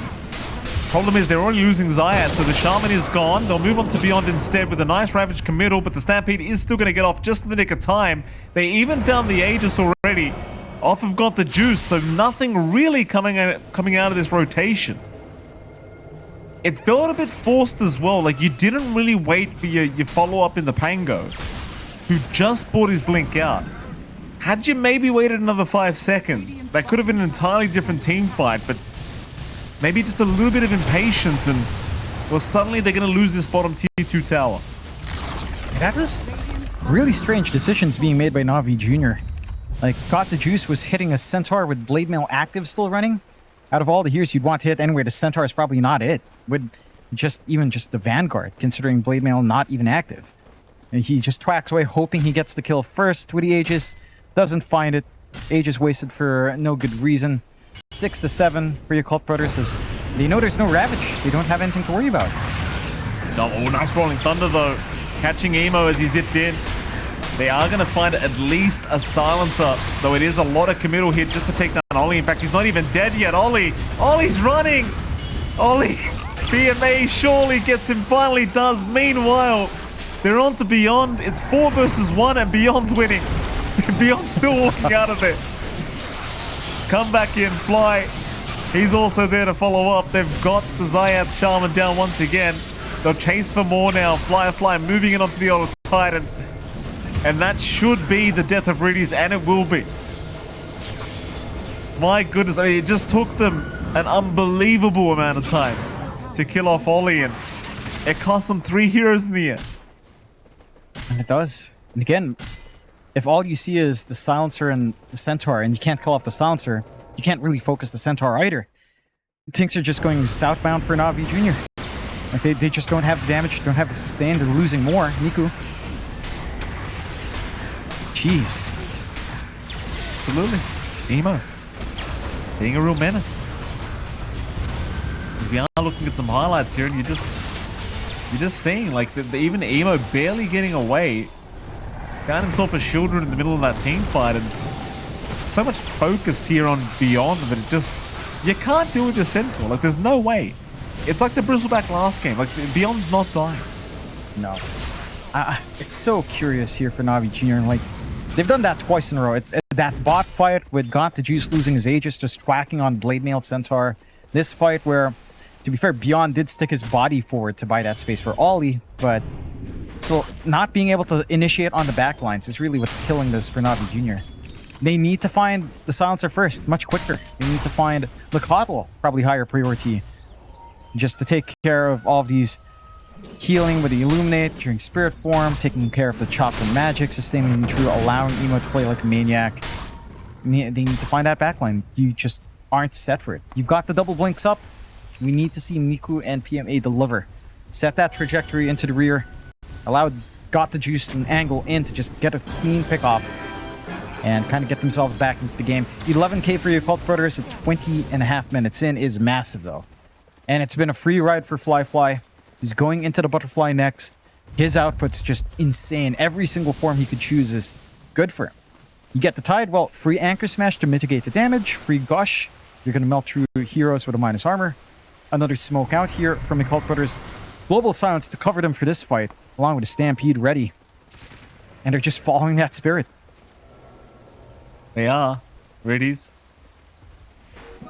Problem is they're already losing Zayat, so the Shaman is gone. They'll move on to Beyond instead with a nice Ravage committal, but the Stampede is still going to get off just in the nick of time. They even found the Aegis already. Off have got the Juice, so nothing really coming out of this rotation. It felt a bit forced as well. Like, you didn't really wait for your follow-up in the Pango, who just bought his blink out. Had you maybe waited another 5 seconds, that could have been an entirely different team fight, but maybe just a little bit of impatience and, well, suddenly they're going to lose this bottom tier 2 tower. That was really strange decisions being made by Navi Jr. Like, Got the Juice was hitting a Centaur with Blade Mail active still running. Out of all the heroes you'd want to hit anyway, the Centaur is probably not it. Would just the Vanguard, considering Blade Mail not even active. And he just twacks away, hoping he gets the kill first with the Aegis. Doesn't find it. Aegis wasted for no good reason. 6-7 for Yakult Brothers as they know there's no Ravage. They don't have anything to worry about. Oh, nice Rolling Thunder though. Catching Emo as he zipped in. They are going to find at least a silencer, though it is a lot of committal here just to take down Ollie. In fact, he's not even dead yet. Ollie's running. Ollie, BMA surely gets him, finally does. Meanwhile, they're on to Beyond. It's 4 versus 1 and Beyond's winning. Beyond's still walking out of it. Come back in, Fly. He's also there to follow up. They've got the Zayat's Shaman down once again. They'll chase for more now. Fly moving it onto the old Titan. And that should be the death of Riddies, and it will be. My goodness, I mean, it just took them an unbelievable amount of time to kill off Ollie, and it cost them 3 heroes in the end. And it does. And again, if all you see is the Silencer and the Centaur, and you can't kill off the Silencer, you can't really focus the Centaur either. Things are just going southbound for Navi Jr. Like, they just don't have the damage, don't have the sustain, they're losing more. Niku. Jeez. Absolutely. Emo. Being a real menace. We are looking at some highlights here, and you're just seeing, like, even Emo barely getting away. Found himself a Shieldred in the middle of that team fight, and so much focus here on Beyond that it just, you can't deal with the Centaur. Like, there's no way. It's like the Bristleback last game. Like, Beyond's not dying. No. It's so curious here for Navi Jr. Like, they've done that twice in a row. It's that bot fight with Got the Juice losing his Aegis, just whacking on Blade Mail Centaur. This fight where, to be fair, Beyond did stick his body forward to buy that space for Ollie, but still not being able to initiate on the backlines is really what's killing this for Navi Jr. They need to find the Silencer first, much quicker. They need to find the Coddle, probably higher priority, just to take care of all of these healing with the Illuminate during Spirit form, taking care of the Chop and Magic, sustaining the True, allowing Emo to play like a maniac. They need to find that backline. You just aren't set for it. You've got the double blinks up. We need to see Niku and PMA deliver. Set that trajectory into the rear. Allow Got the Juice and angle in to just get a clean pick off and kind of get themselves back into the game. 11k for Yakult Brothers at 20.5 minutes in is massive though. And it's been a free ride for Fly. He's going into the Butterfly next. His output's just insane. Every single form he could choose is good for him. You get the Tide, well, free Anchor Smash to mitigate the damage, free Gush. You're going to melt through heroes with a minus armor. Another Smoke out here from Yakult Brothers. Global Silence to cover them for this fight, along with a Stampede ready. And they're just following that spirit. They are. Readies.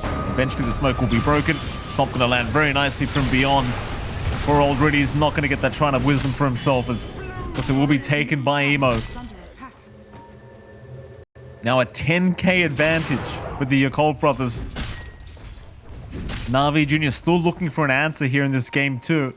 Eventually the smoke will be broken. It's not going to land very nicely from Beyond. Poor old Riddy's not going to get that Shrine of Wisdom for himself as it will be taken by Emo. Now a 10k advantage with the Yakult Brothers. Navi Jr. still looking for an answer here in this game too.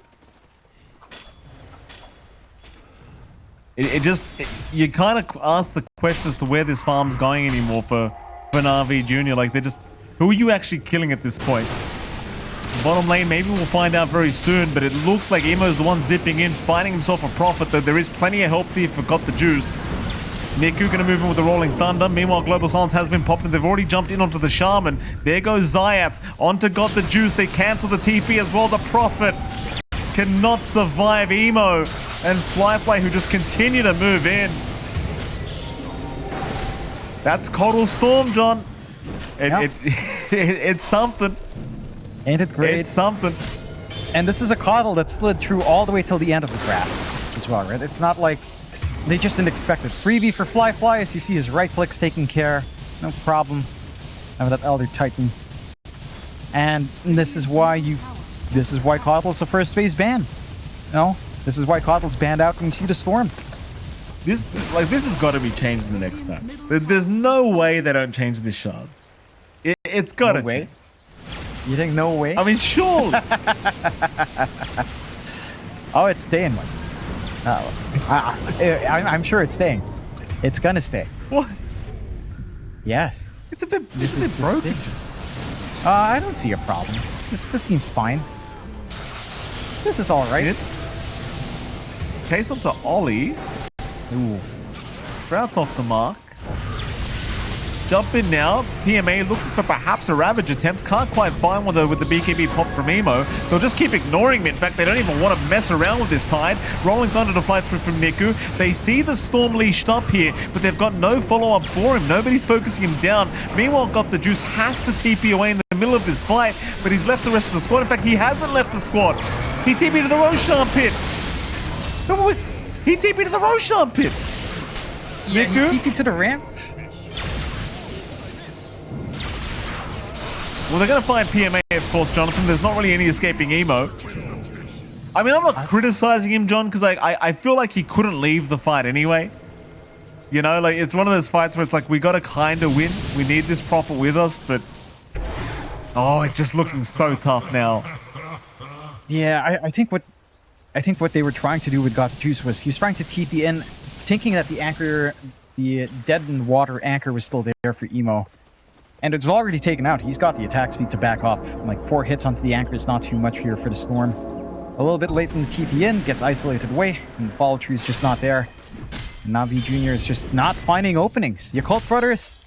You kind of ask the question as to where this farm's going anymore for Navi Jr. Like, they're just, who are you actually killing at this point? Bottom lane, maybe we'll find out very soon, but it looks like Emo's the one zipping in, finding himself a profit, though there is plenty of help here for Got the Juice. Niku gonna move in with the Rolling Thunder. Meanwhile, Global Silence has been popped and they've already jumped in onto the Shaman. There goes Zayat onto Got the Juice. They cancel the TP as well. The Prophet cannot survive Emo and Flyfly, who just continue to move in. That's Coddle Storm, John. It's something. Ain't it great? It's something. And this is a Coddle that slid through all the way till the end of the draft as well, right? It's not like they just didn't expect it. Freebie for Flyfly, as you see his right clicks taken care. No problem. Have that Elder Titan. And this is why Coddle's a first phase ban. No, this is why Coddle's banned out when you see the Storm. This has got to be changed in the next patch. There's no way they don't change the shards. It's got to change. You think no way? I mean, surely. Oh, it's staying. I'm sure it's staying. It's gonna stay. What? Yes. It's a bit broken. I don't see a problem. This seems fine. This is all right. Case onto Ollie. Ooh. Sprouts off the mark. Jump in now. PMA looking for perhaps a Ravage attempt. Can't quite find one though with the BKB pop from Emo. They'll just keep ignoring me. In fact, they don't even want to mess around with this Tide. Rolling Thunder to fly through from Niku. They see the Storm leashed up here, but they've got no follow-up for him. Nobody's focusing him down. Meanwhile, Got the Juice has to TP away in the middle of this fight, but he's left the rest of the squad. In fact, he hasn't left the squad. He TP'd to the Roshan pit. He TP'd to the Roshan pit. Yeah, Niku? he TP'd to the ramp? Well, they're going to find PMA, of course, Jonathan. There's not really any escaping Emo. I mean, I'm not criticizing him, John, because I feel like he couldn't leave the fight anyway. You know, like, it's one of those fights where it's like, we got to kind of win. We need this profit with us, but... Oh, it's just looking so tough now. Yeah, I think what they were trying to do with Got the Juice was he was trying to TP in, thinking that the anchor, the dead in water anchor was still there for Emo. And it's already taken out. He's got the attack speed to back up. Like 4 hits onto the anchor is not too much here for the Storm. A little bit late in the TP in, gets isolated away, and the follow tree is just not there. NAVI Jr. is just not finding openings. Yakult Brothers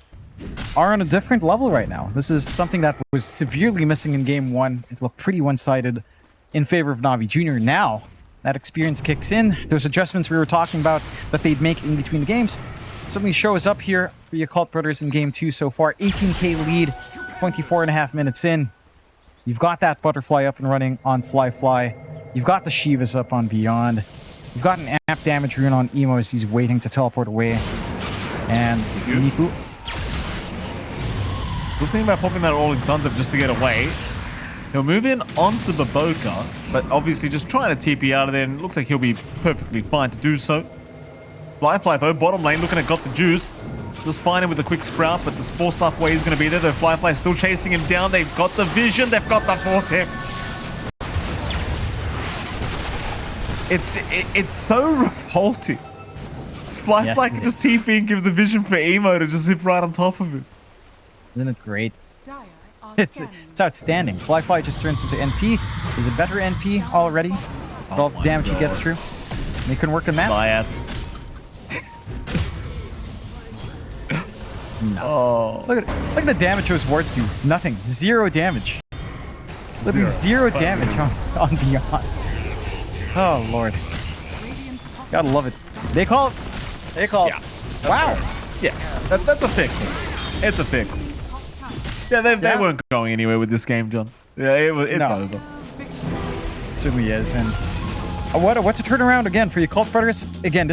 are on a different level right now. This is something that was severely missing in Game 1. It looked pretty one-sided in favor of NAVI Jr. Now, that experience kicks in. Those adjustments we were talking about that they'd make in between the games certainly shows up here for Yakult Brothers in Game 2 so far. 18k lead, 24.5 minutes in. You've got that Butterfly up and running on Flyfly. You've got the Shivas up on Beyond. You've got an amp damage rune on Emo as he's waiting to teleport away. And Niku. Good thing about popping that Rolling Thunder just to get away. He'll move in onto Baboka, but obviously just trying to TP out of there, and it looks like he'll be perfectly fine to do so. Flyfly though, bottom lane, looking at Got the Juice. Just find him with a quick sprout, but the Spore Stuff way is going to be there. Though Flyfly still chasing him down. They've got the vision, they've got the vortex. It's so revolting. Flyfly can just TP and give the vision for Emo to just zip right on top of him. Isn't it great? It's outstanding. Flyfly just turns into NP. Is a better NP already. With all the damage he gets through. They couldn't work on that. No. Oh. Look at the damage those wards do. Nothing. 0 damage. Literally 0 damage on Beyond. Oh lord. Gotta love it. They call it. Yeah, Wow. Yeah, that's a pick. It's a pick. Yeah, they weren't going anywhere with this game, John. Yeah, it's over. It certainly is. And what to turn around again for Yakult Brothers. Again, this